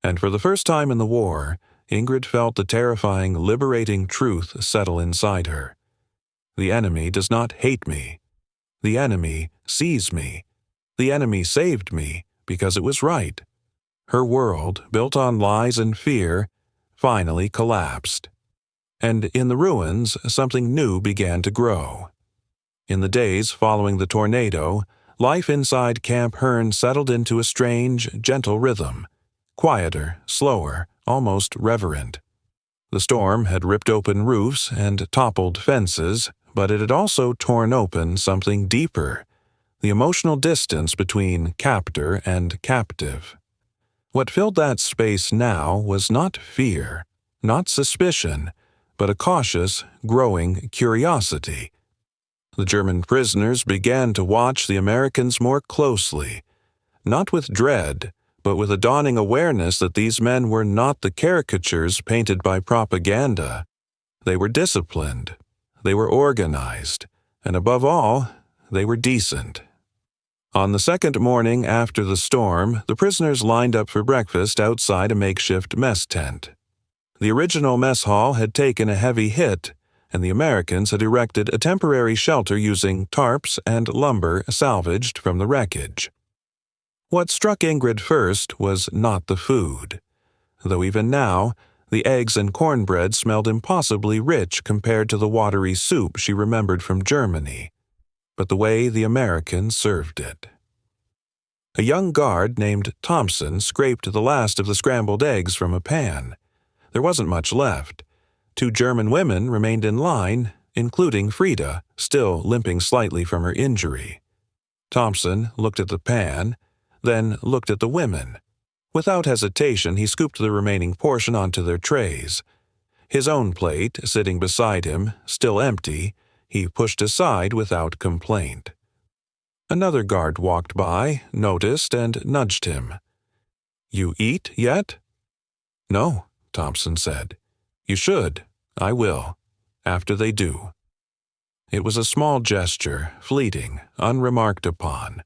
And for the first time in the war, Ingrid felt the terrifying, liberating truth settle inside her. The enemy does not hate me. The enemy sees me. The enemy saved me because it was right. Her world, built on lies and fear, finally collapsed. And in the ruins, something new began to grow. In the days following the tornado, life inside Camp Hearn settled into a strange, gentle rhythm. Quieter, slower, almost reverent. The storm had ripped open roofs and toppled fences, but it had also torn open something deeper, the emotional distance between captor and captive. What filled that space now was not fear, not suspicion, but a cautious, growing curiosity. The German prisoners began to watch the Americans more closely, not with dread, but with a dawning awareness that these men were not the caricatures painted by propaganda. They were disciplined, they were organized, and above all, they were decent. On the second morning after the storm, the prisoners lined up for breakfast outside a makeshift mess tent. The original mess hall had taken a heavy hit, and the Americans had erected a temporary shelter using tarps and lumber salvaged from the wreckage. What struck Ingrid first was not the food, though even now, the eggs and cornbread smelled impossibly rich compared to the watery soup she remembered from Germany, but the way the Americans served it. A young guard named Thompson scraped the last of the scrambled eggs from a pan. There wasn't much left. 2 German women remained in line, including Frida, still limping slightly from her injury. Thompson looked at the pan, then looked at the women. Without hesitation, he scooped the remaining portion onto their trays. His own plate, sitting beside him, still empty, he pushed aside without complaint. Another guard walked by, noticed, and nudged him. "You eat yet?" "No," Thompson said. "You should. I will. After they do." It was a small gesture, fleeting, unremarked upon,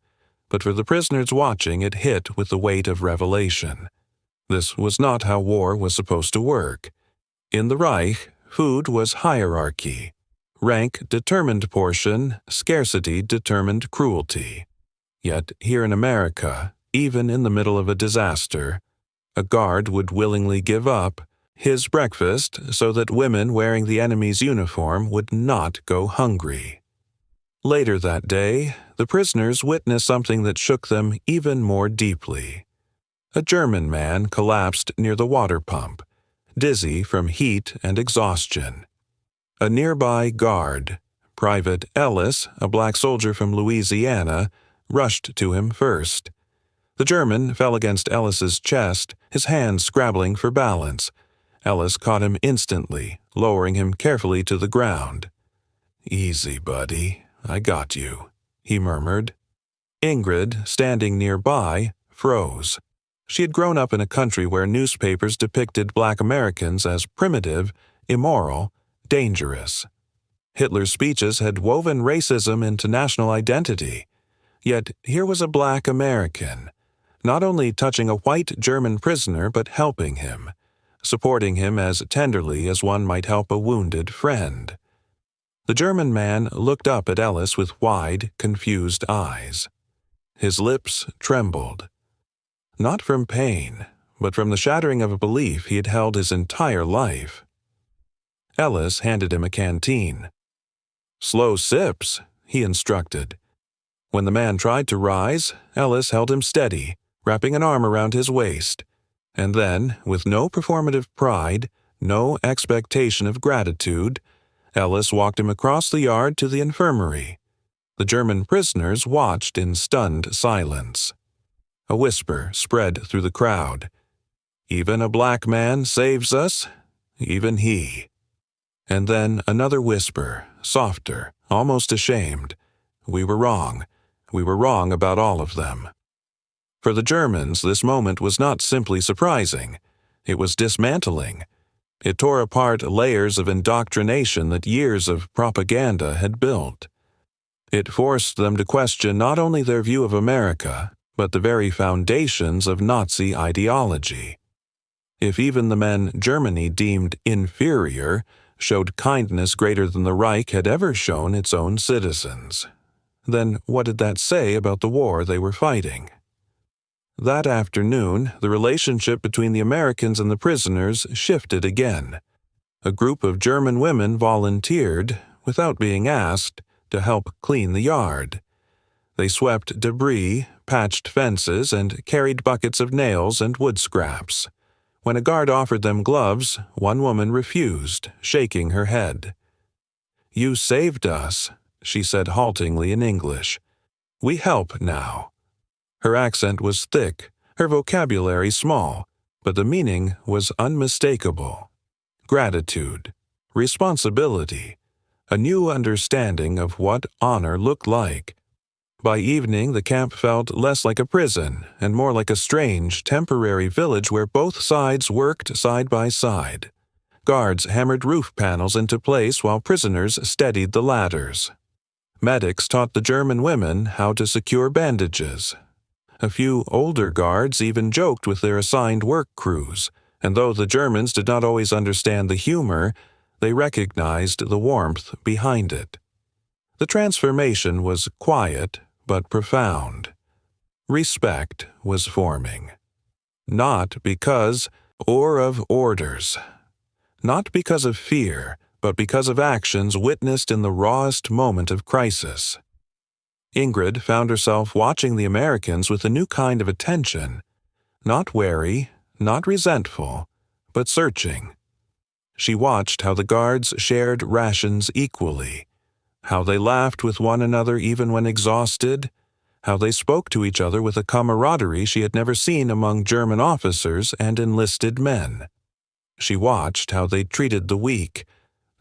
but for the prisoners watching it hit with the weight of revelation. This was not how war was supposed to work. In the Reich, food was hierarchy. Rank determined portion, scarcity determined cruelty. Yet here in America, even in the middle of a disaster, a guard would willingly give up his breakfast so that women wearing the enemy's uniform would not go hungry. Later that day, the prisoners witnessed something that shook them even more deeply. A German man collapsed near the water pump, dizzy from heat and exhaustion. A nearby guard, Private Ellis, a black soldier from Louisiana, rushed to him first. The German fell against Ellis's chest, his hands scrabbling for balance. Ellis caught him instantly, lowering him carefully to the ground. "Easy, buddy. I got you," he murmured. Ingrid, standing nearby, froze. She had grown up in a country where newspapers depicted Black Americans as primitive immoral, dangerous. Hitler's speeches had woven racism into national identity. Yet here was a black American, not only touching a white German prisoner but helping him, supporting him as tenderly as one might help a wounded friend. The German man looked up at Ellis with wide, confused eyes. His lips trembled. Not from pain, but from the shattering of a belief he had held his entire life. Ellis handed him a canteen. "Slow sips," he instructed. When the man tried to rise, Ellis held him steady, wrapping an arm around his waist. And then, with no performative pride, no expectation of gratitude, Ellis walked him across the yard to the infirmary. The German prisoners watched in stunned silence. A whisper spread through the crowd. "Even a black man saves us, even he." And then another whisper, softer, almost ashamed. "We were wrong. We were wrong about all of them." For the Germans, this moment was not simply surprising. It was dismantling. It tore apart layers of indoctrination that years of propaganda had built. It forced them to question not only their view of America, but the very foundations of Nazi ideology. If even the men Germany deemed inferior showed kindness greater than the Reich had ever shown its own citizens, then what did that say about the war they were fighting? That afternoon, the relationship between the Americans and the prisoners shifted again. A group of German women volunteered, without being asked, to help clean the yard. They swept debris, patched fences, and carried buckets of nails and wood scraps. When a guard offered them gloves, one woman refused, shaking her head. "You saved us," she said haltingly in English. "We help now." Her accent was thick, her vocabulary small, but the meaning was unmistakable. Gratitude, responsibility, a new understanding of what honor looked like. By evening, the camp felt less like a prison and more like a strange, temporary village where both sides worked side by side. Guards hammered roof panels into place while prisoners steadied the ladders. Medics taught the German women how to secure bandages. A few older guards even joked with their assigned work crews, and though the Germans did not always understand the humor, they recognized the warmth behind it. The transformation was quiet but profound. Respect was forming. Not because or of orders. Not because of fear, but because of actions witnessed in the rawest moment of crisis. Ingrid found herself watching the Americans with a new kind of attention, not wary, not resentful, but searching. She watched how the guards shared rations equally, how they laughed with one another even when exhausted, how they spoke to each other with a camaraderie she had never seen among German officers and enlisted men. She watched how they treated the weak,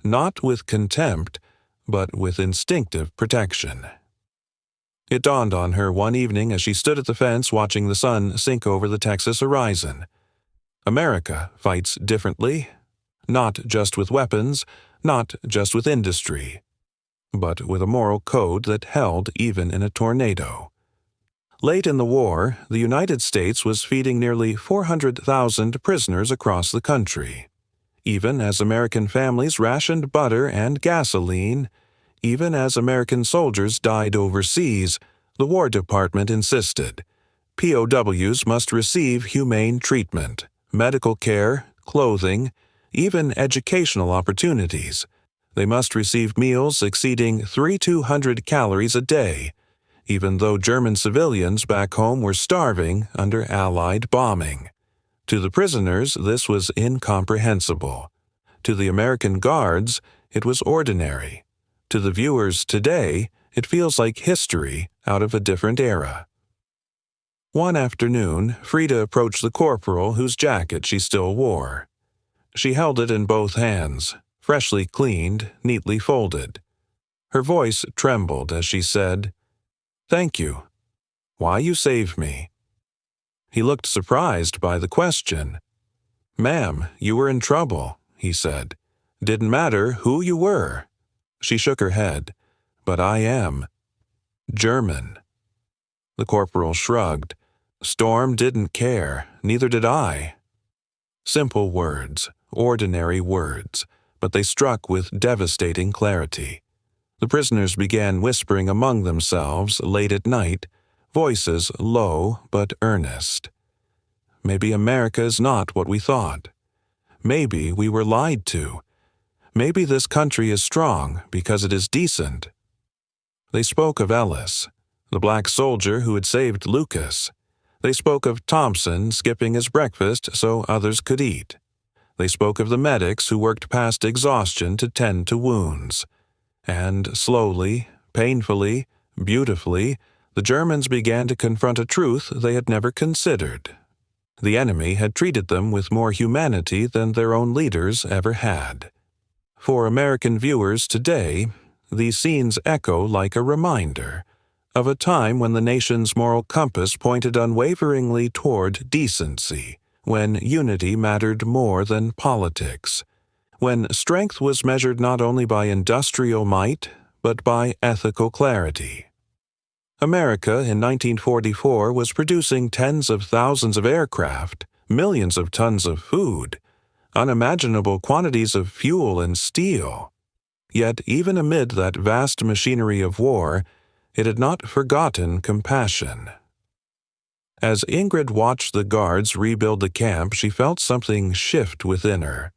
not with contempt, but with instinctive protection. It dawned on her one evening as she stood at the fence watching the sun sink over the Texas horizon. America fights differently, not just with weapons, not just with industry, but with a moral code that held even in a tornado. Late in the war, the United States was feeding nearly 400,000 prisoners across the country. Even as American families rationed butter and gasoline, even as American soldiers died overseas, the War Department insisted POWs must receive humane treatment, medical care, clothing, even educational opportunities. They must receive meals exceeding 3,200 calories a day, even though German civilians back home were starving under Allied bombing. To the prisoners, this was incomprehensible. To the American guards, it was ordinary. To the viewers today, it feels like history out of a different era. One afternoon, Frida approached the corporal whose jacket she still wore. She held it in both hands, freshly cleaned, neatly folded. Her voice trembled as she said, "Thank you. Why you saved me?" He looked surprised by the question. "Ma'am, you were in trouble," he said. Didn't matter who you were. She shook her head. But I am German. The corporal shrugged. Storm didn't care, neither did I. Simple words, ordinary words, but they struck with devastating clarity. The prisoners began whispering among themselves late at night, voices low but earnest. Maybe America is not what we thought. Maybe we were lied to. Maybe this country is strong because it is decent. They spoke of Ellis, the black soldier who had saved Lucas. They spoke of Thompson skipping his breakfast so others could eat. They spoke of the medics who worked past exhaustion to tend to wounds. And slowly, painfully, beautifully, the Germans began to confront a truth they had never considered. The enemy had treated them with more humanity than their own leaders ever had. For American viewers today, these scenes echo like a reminder of a time when the nation's moral compass pointed unwaveringly toward decency, when unity mattered more than politics, when strength was measured not only by industrial might, but by ethical clarity. America in 1944 was producing tens of thousands of aircraft, millions of tons of food, unimaginable quantities of fuel and steel. Yet even amid that vast machinery of war, it had not forgotten compassion. As Ingrid watched the guards rebuild the camp, she felt something shift within her.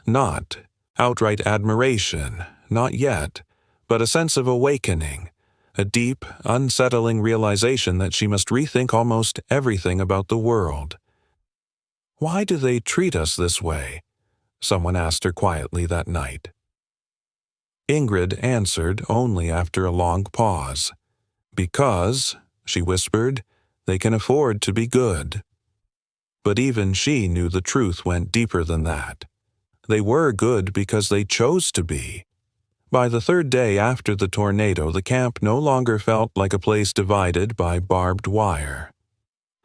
Not outright admiration, not yet, but a sense of awakening, a deep, unsettling realization that she must rethink almost everything about the world. "Why do they treat us this way?" someone asked her quietly that night. Ingrid answered only after a long pause. "Because," she whispered, "they can afford to be good." But even she knew the truth went deeper than that. They were good because they chose to be. By the third day after the tornado, the camp no longer felt like a place divided by barbed wire.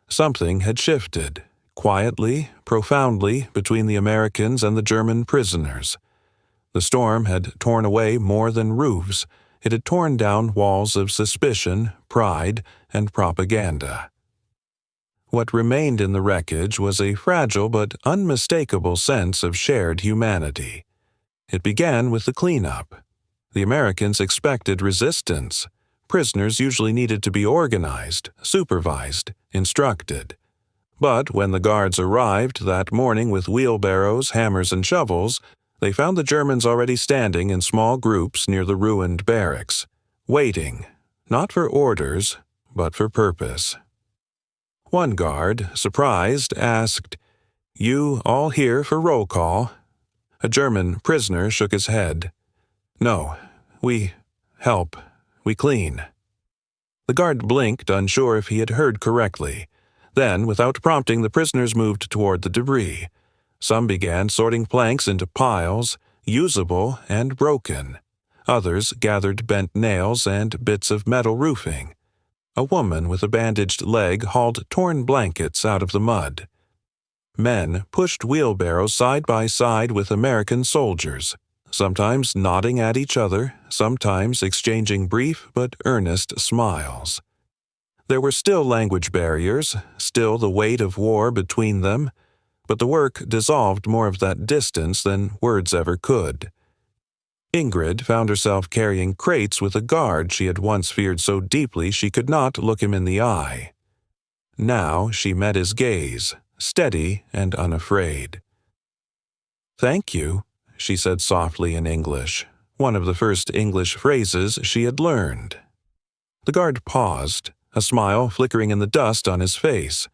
Something had shifted, quietly, profoundly, between the Americans and the German prisoners. The storm had torn away more than roofs. It had torn down walls of suspicion, pride, and propaganda. What remained in the wreckage was a fragile but unmistakable sense of shared humanity. It began with the cleanup. The Americans expected resistance. Prisoners usually needed to be organized, supervised, instructed. But when the guards arrived that morning with wheelbarrows, hammers, and shovels, they found the Germans already standing in small groups near the ruined barracks, waiting, not for orders, but for purpose. One guard, surprised, asked, "You all here for roll call?" A German prisoner shook his head. "No, we help, we clean." The guard blinked, unsure if he had heard correctly. Then, without prompting, the prisoners moved toward the debris. Some began sorting planks into piles, usable and broken. Others gathered bent nails and bits of metal roofing. A woman with a bandaged leg hauled torn blankets out of the mud. Men pushed wheelbarrows side by side with American soldiers, sometimes nodding at each other, sometimes exchanging brief but earnest smiles. There were still language barriers, still the weight of war between them, but the work dissolved more of that distance than words ever could. Ingrid found herself carrying crates with a guard she had once feared so deeply she could not look him in the eye. Now she met his gaze, steady and unafraid. "Thank you," she said softly in English, one of the first English phrases she had learned. The guard paused, a smile flickering in the dust on his face.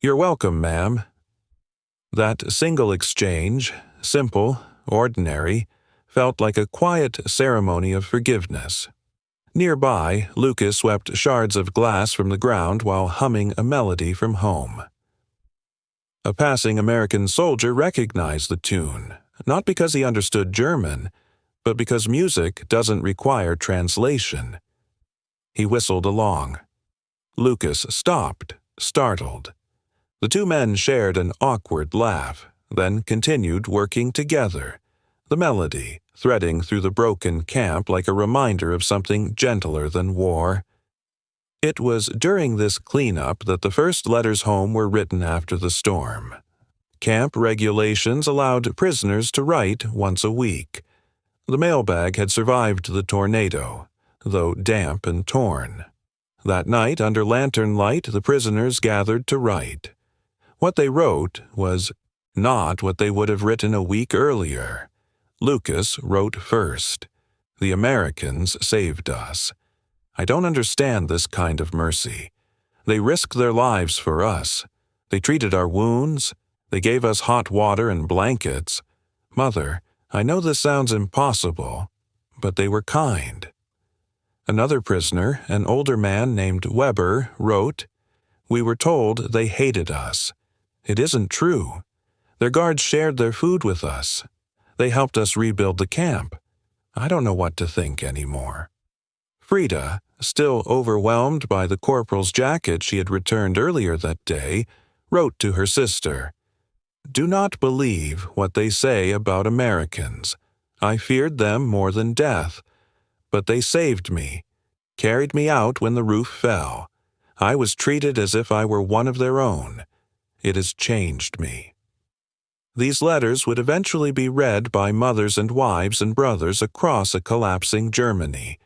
"You're welcome, ma'am." That single exchange, simple, ordinary, felt like a quiet ceremony of forgiveness. Nearby, Lucas swept shards of glass from the ground while humming a melody from home. A passing American soldier recognized the tune, not because he understood German, but because music doesn't require translation. He whistled along. Lucas stopped, startled. The two men shared an awkward laugh, then continued working together, the melody threading through the broken camp like a reminder of something gentler than war. It was during this cleanup that the first letters home were written after the storm. Camp regulations allowed prisoners to write once a week. The mailbag had survived the tornado, though damp and torn. That night, under lantern light, the prisoners gathered to write. What they wrote was not what they would have written a week earlier. Lucas wrote first. The Americans saved us. I don't understand this kind of mercy. They risked their lives for us. They treated our wounds. They gave us hot water and blankets. Mother, I know this sounds impossible, but they were kind. Another prisoner, an older man named Weber, wrote, "We were told they hated us. It isn't true. Their guards shared their food with us. They helped us rebuild the camp. I don't know what to think anymore." Frida, still overwhelmed by the corporal's jacket she had returned earlier that day, wrote to her sister, "Do not believe what they say about Americans. I feared them more than death. But they saved me, carried me out when the roof fell. I was treated as if I were one of their own. It has changed me." These letters would eventually be read by mothers and wives and brothers across a collapsing Germany,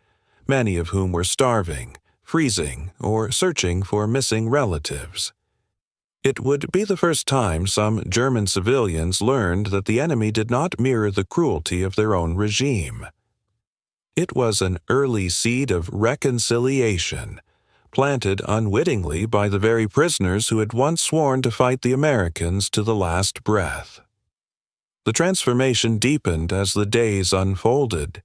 many of whom were starving, freezing, or searching for missing relatives. It would be the first time some German civilians learned that the enemy did not mirror the cruelty of their own regime. It was an early seed of reconciliation, planted unwittingly by the very prisoners who had once sworn to fight the Americans to the last breath. The transformation deepened as the days unfolded.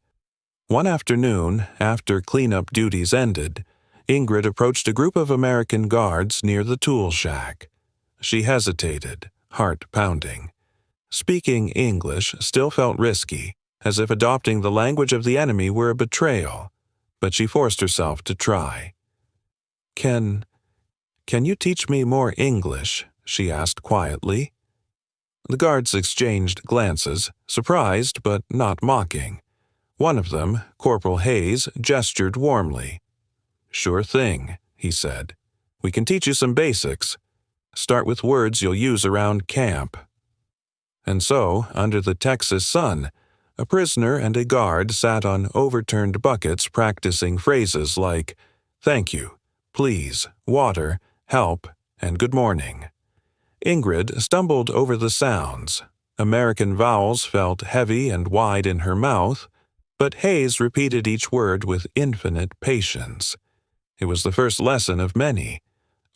One afternoon, after cleanup duties ended, Ingrid approached a group of American guards near the tool shack. She hesitated, heart pounding. Speaking English still felt risky, as if adopting the language of the enemy were a betrayal, but she forced herself to try. Can you teach me more English?" she asked quietly. The guards exchanged glances, surprised but not mocking. One of them, Corporal Hayes, gestured warmly. "Sure thing," he said. "We can teach you some basics. Start with words you'll use around camp." And so, under the Texas sun, a prisoner and a guard sat on overturned buckets practicing phrases like, "Thank you," "Please," "Water," "Help," and "Good morning." Ingrid stumbled over the sounds. American vowels felt heavy and wide in her mouth, but Hayes repeated each word with infinite patience. It was the first lesson of many.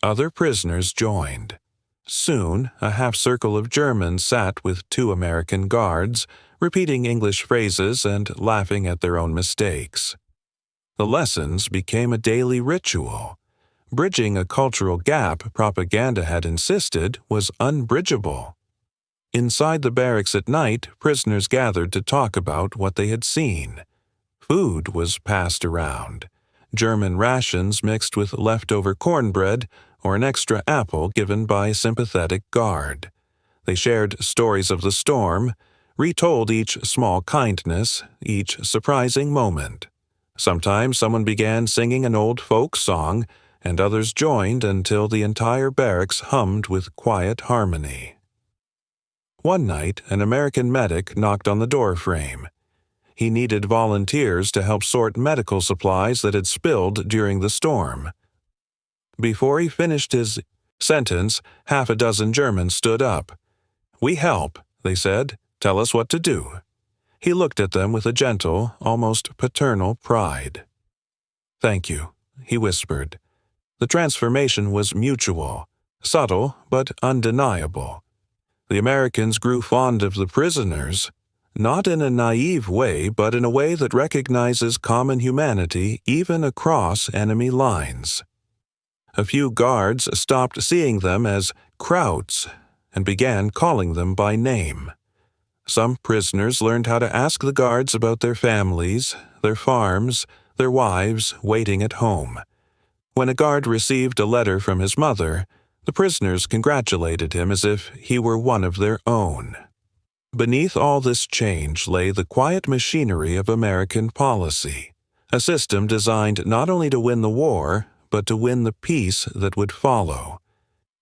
Other prisoners joined. Soon, a half-circle of Germans sat with 2 American guards, repeating English phrases and laughing at their own mistakes. The lessons became a daily ritual. Bridging a cultural gap propaganda had insisted was unbridgeable. Inside the barracks at night, prisoners gathered to talk about what they had seen. Food was passed around. German rations mixed with leftover cornbread or an extra apple given by a sympathetic guard. They shared stories of the storm, retold each small kindness, each surprising moment. Sometimes someone began singing an old folk song, and others joined until the entire barracks hummed with quiet harmony. One night, an American medic knocked on the door frame. He needed volunteers to help sort medical supplies that had spilled during the storm. Before he finished his sentence, half a dozen Germans stood up. "We help," they said. "Tell us what to do." He looked at them with a gentle, almost paternal pride. "Thank you," he whispered. The transformation was mutual, subtle but undeniable. The Americans grew fond of the prisoners, not in a naive way, but in a way that recognizes common humanity even across enemy lines. A few guards stopped seeing them as Krauts and began calling them by name. Some prisoners learned how to ask the guards about their families, their farms, their wives waiting at home. When a guard received a letter from his mother, the prisoners congratulated him as if he were one of their own. Beneath all this change lay the quiet machinery of American policy, a system designed not only to win the war, but to win the peace that would follow.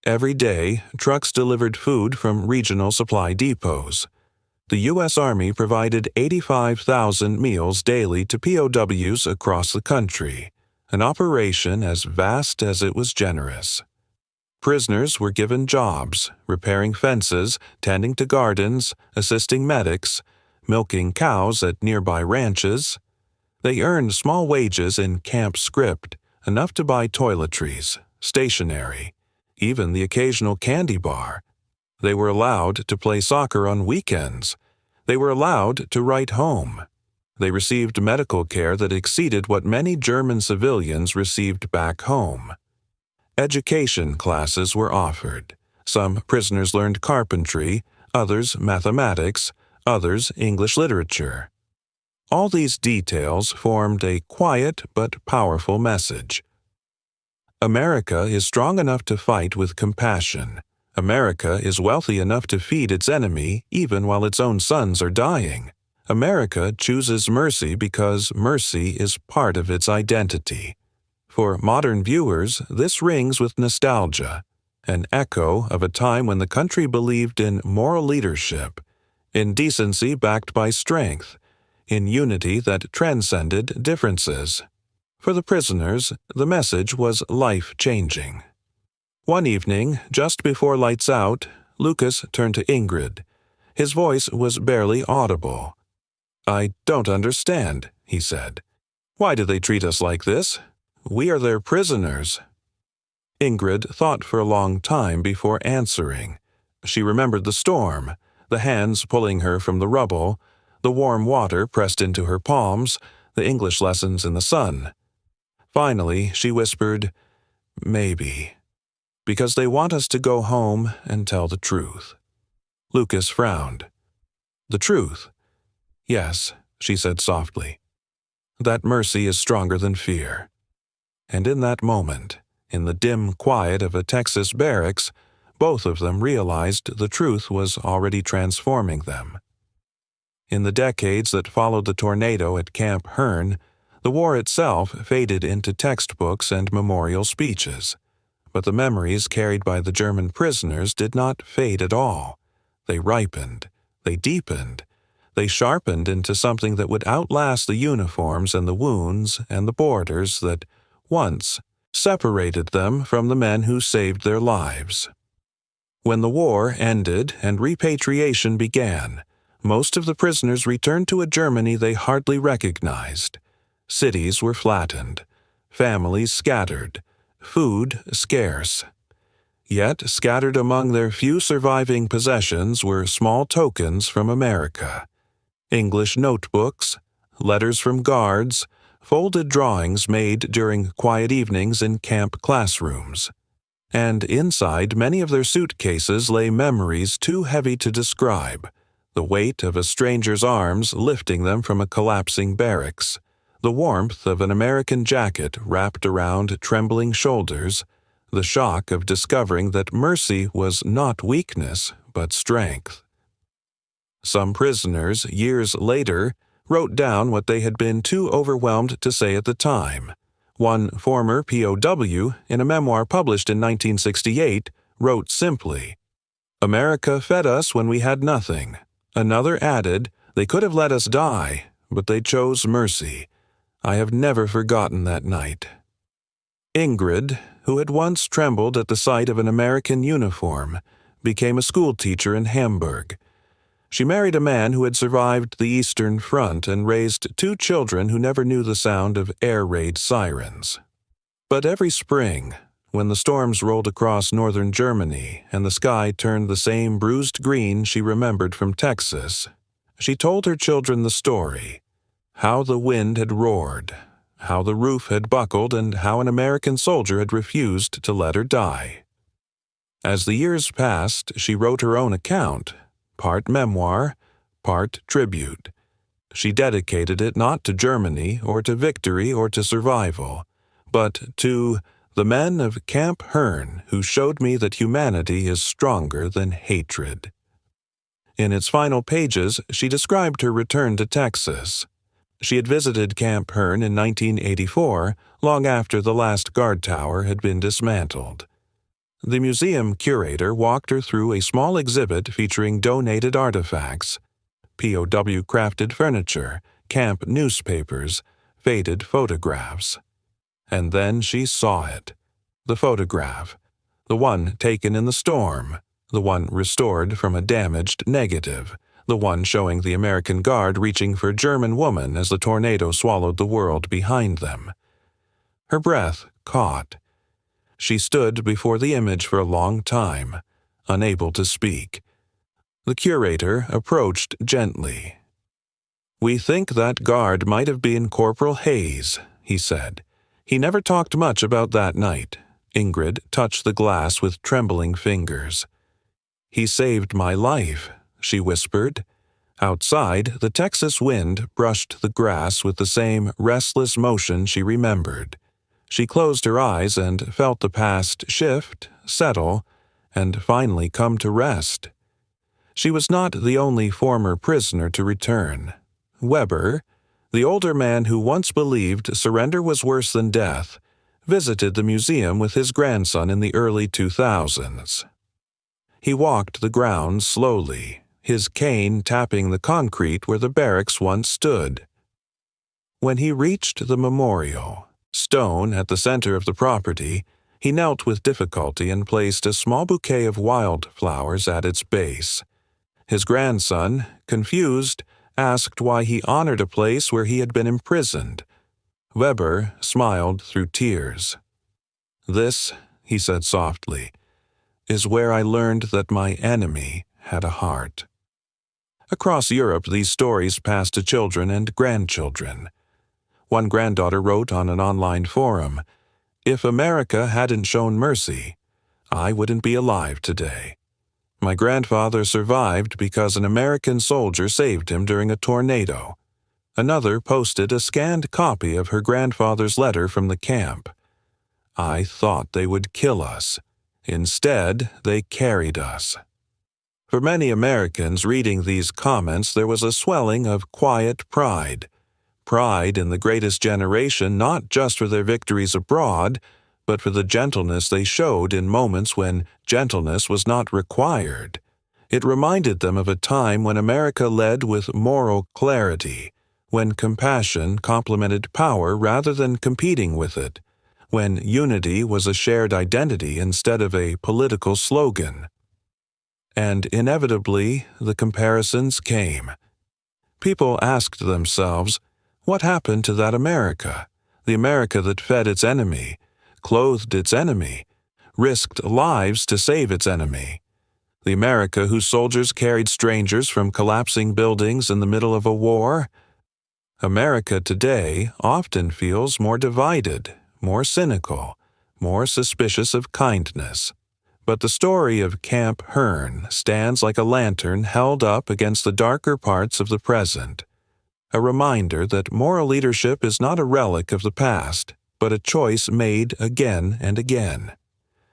Every day, trucks delivered food from regional supply depots. The U.S. Army provided 85,000 meals daily to POWs across the country, an operation as vast as it was generous. Prisoners were given jobs, repairing fences, tending to gardens, assisting medics, milking cows at nearby ranches. They earned small wages in camp script, enough to buy toiletries, stationery, even the occasional candy bar. They were allowed to play soccer on weekends. They were allowed to write home. They received medical care that exceeded what many German civilians received back home. Education classes were offered. Some prisoners learned carpentry, others mathematics, others English literature. All these details formed a quiet but powerful message. America is strong enough to fight with compassion. America is wealthy enough to feed its enemy even while its own sons are dying. America chooses mercy because mercy is part of its identity. For modern viewers, this rings with nostalgia, an echo of a time when the country believed in moral leadership, in decency backed by strength, in unity that transcended differences. For the prisoners, the message was life-changing. One evening, just before lights out, Lucas turned to Ingrid. His voice was barely audible. "I don't understand," he said. "Why do they treat us like this? We are their prisoners." Ingrid thought for a long time before answering. She remembered the storm, the hands pulling her from the rubble, the warm water pressed into her palms, the English lessons in the sun. Finally, she whispered, "Maybe. Because they want us to go home and tell the truth." Lucas frowned. "The truth?" "Yes," she said softly. "That mercy is stronger than fear." And in that moment, in the dim quiet of a Texas barracks, both of them realized the truth was already transforming them. In the decades that followed the tornado at Camp Hearn, the war itself faded into textbooks and memorial speeches. But the memories carried by the German prisoners did not fade at all. They ripened, they deepened, they sharpened into something that would outlast the uniforms and the wounds and the borders that once separated them from the men who saved their lives. When the war ended and repatriation began, most of the prisoners returned to a Germany they hardly recognized. Cities were flattened, families scattered, food scarce. Yet scattered among their few surviving possessions were small tokens from America. English notebooks, letters from guards, folded drawings made during quiet evenings in camp classrooms. And inside many of their suitcases lay memories too heavy to describe, the weight of a stranger's arms lifting them from a collapsing barracks, the warmth of an American jacket wrapped around trembling shoulders, the shock of discovering that mercy was not weakness but strength. Some prisoners, years later, wrote down what they had been too overwhelmed to say at the time. One former POW, in a memoir published in 1968, wrote simply, "America fed us when we had nothing." Another added, "They could have let us die, but they chose mercy. I have never forgotten that night." Ingrid, who had once trembled at the sight of an American uniform, became a schoolteacher in Hamburg. She married a man who had survived the Eastern Front and raised two children who never knew the sound of air raid sirens. But every spring, when the storms rolled across northern Germany and the sky turned the same bruised green she remembered from Texas, she told her children the story, how the wind had roared, how the roof had buckled, and how an American soldier had refused to let her die. As the years passed, she wrote her own account, part memoir, part tribute. She dedicated it not to Germany or to victory or to survival, but to the men of Camp Hearn who showed me that humanity is stronger than hatred. In its final pages, she described her return to Texas. She had visited Camp Hearn in 1984, long after the last guard tower had been dismantled. The museum curator walked her through a small exhibit featuring donated artifacts, POW crafted furniture, camp newspapers, faded photographs. And then she saw it. The photograph. The one taken in the storm. The one restored from a damaged negative. The one showing the American Guard reaching for a German woman as the tornado swallowed the world behind them. Her breath caught. She stood before the image for a long time, unable to speak. The curator approached gently. "We think that guard might have been Corporal Hayes," he said. "He never talked much about that night." Ingrid touched the glass with trembling fingers. "He saved my life," she whispered. Outside, the Texas wind brushed the grass with the same restless motion she remembered. She closed her eyes and felt the past shift, settle, and finally come to rest. She was not the only former prisoner to return. Weber, the older man who once believed surrender was worse than death, visited the museum with his grandson in the early 2000s. He walked the grounds slowly, his cane tapping the concrete where the barracks once stood. When he reached the memorial, stone at the center of the property, he knelt with difficulty and placed a small bouquet of wildflowers at its base. His grandson, confused, asked why he honored a place where he had been imprisoned. Weber smiled through tears. "This," he said softly, "is where I learned that my enemy had a heart." Across Europe, these stories passed to children and grandchildren. One granddaughter wrote on an online forum, "If America hadn't shown mercy, I wouldn't be alive today. My grandfather survived because an American soldier saved him during a tornado." Another posted a scanned copy of her grandfather's letter from the camp. "I thought they would kill us. Instead, they carried us." For many Americans reading these comments, there was a swelling of quiet pride. Pride in the greatest generation, not just for their victories abroad, but for the gentleness they showed in moments when gentleness was not required. It reminded them of a time when America led with moral clarity, when compassion complemented power rather than competing with it, when unity was a shared identity instead of a political slogan. And inevitably, the comparisons came. People asked themselves, what happened to that America? The America that fed its enemy, clothed its enemy, risked lives to save its enemy. The America whose soldiers carried strangers from collapsing buildings in the middle of a war. America today often feels more divided, more cynical, more suspicious of kindness. But the story of Camp Hearn stands like a lantern held up against the darker parts of the present. A reminder that moral leadership is not a relic of the past, but a choice made again and again.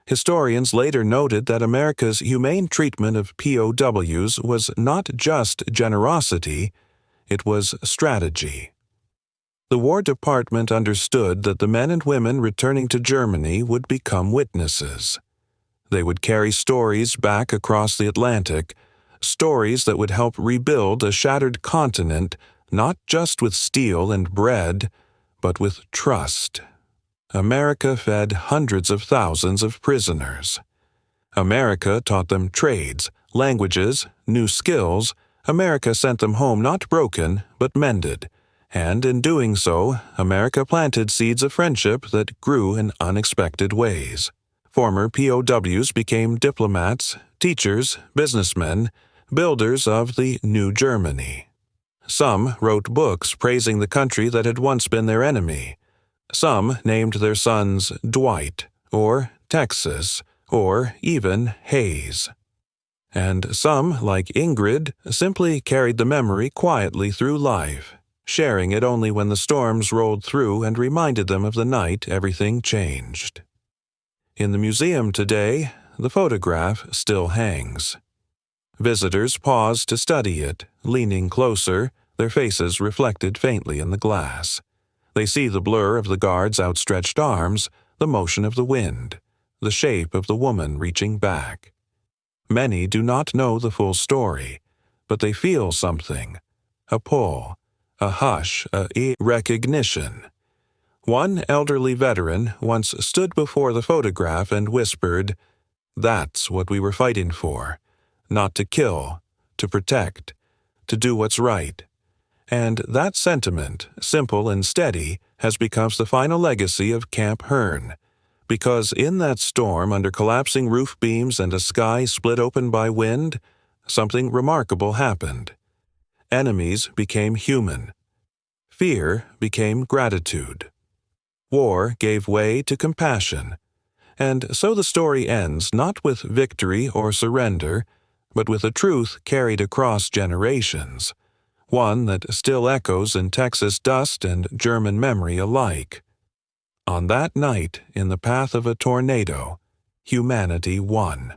Historians later noted that America's humane treatment of POWs was not just generosity, it was strategy. The War Department understood that the men and women returning to Germany would become witnesses. They would carry stories back across the Atlantic, stories that would help rebuild a shattered continent not just with steel and bread, but with trust. America fed hundreds of thousands of prisoners. America taught them trades, languages, new skills. America sent them home not broken, but mended. And in doing so, America planted seeds of friendship that grew in unexpected ways. Former POWs became diplomats, teachers, businessmen, builders of the new Germany. Some wrote books praising the country that had once been their enemy. Some named their sons Dwight, or Texas, or even Hayes. And some, like Ingrid, simply carried the memory quietly through life, sharing it only when the storms rolled through and reminded them of the night everything changed. In the museum today, the photograph still hangs. Visitors pause to study it, leaning closer, their faces reflected faintly in the glass. They see the blur of the guard's outstretched arms, the motion of the wind, the shape of the woman reaching back. Many do not know the full story, but they feel something, a pull, a hush, a recognition. One elderly veteran once stood before the photograph and whispered, "That's what we were fighting for. Not to kill, to protect, to do what's right." And that sentiment, simple and steady, has become the final legacy of Camp Hearn. Because in that storm under collapsing roof beams and a sky split open by wind, something remarkable happened. Enemies became human. Fear became gratitude. War gave way to compassion. And so the story ends not with victory or surrender, but with a truth carried across generations, one that still echoes in Texas dust and German memory alike. On that night, in the path of a tornado, humanity won.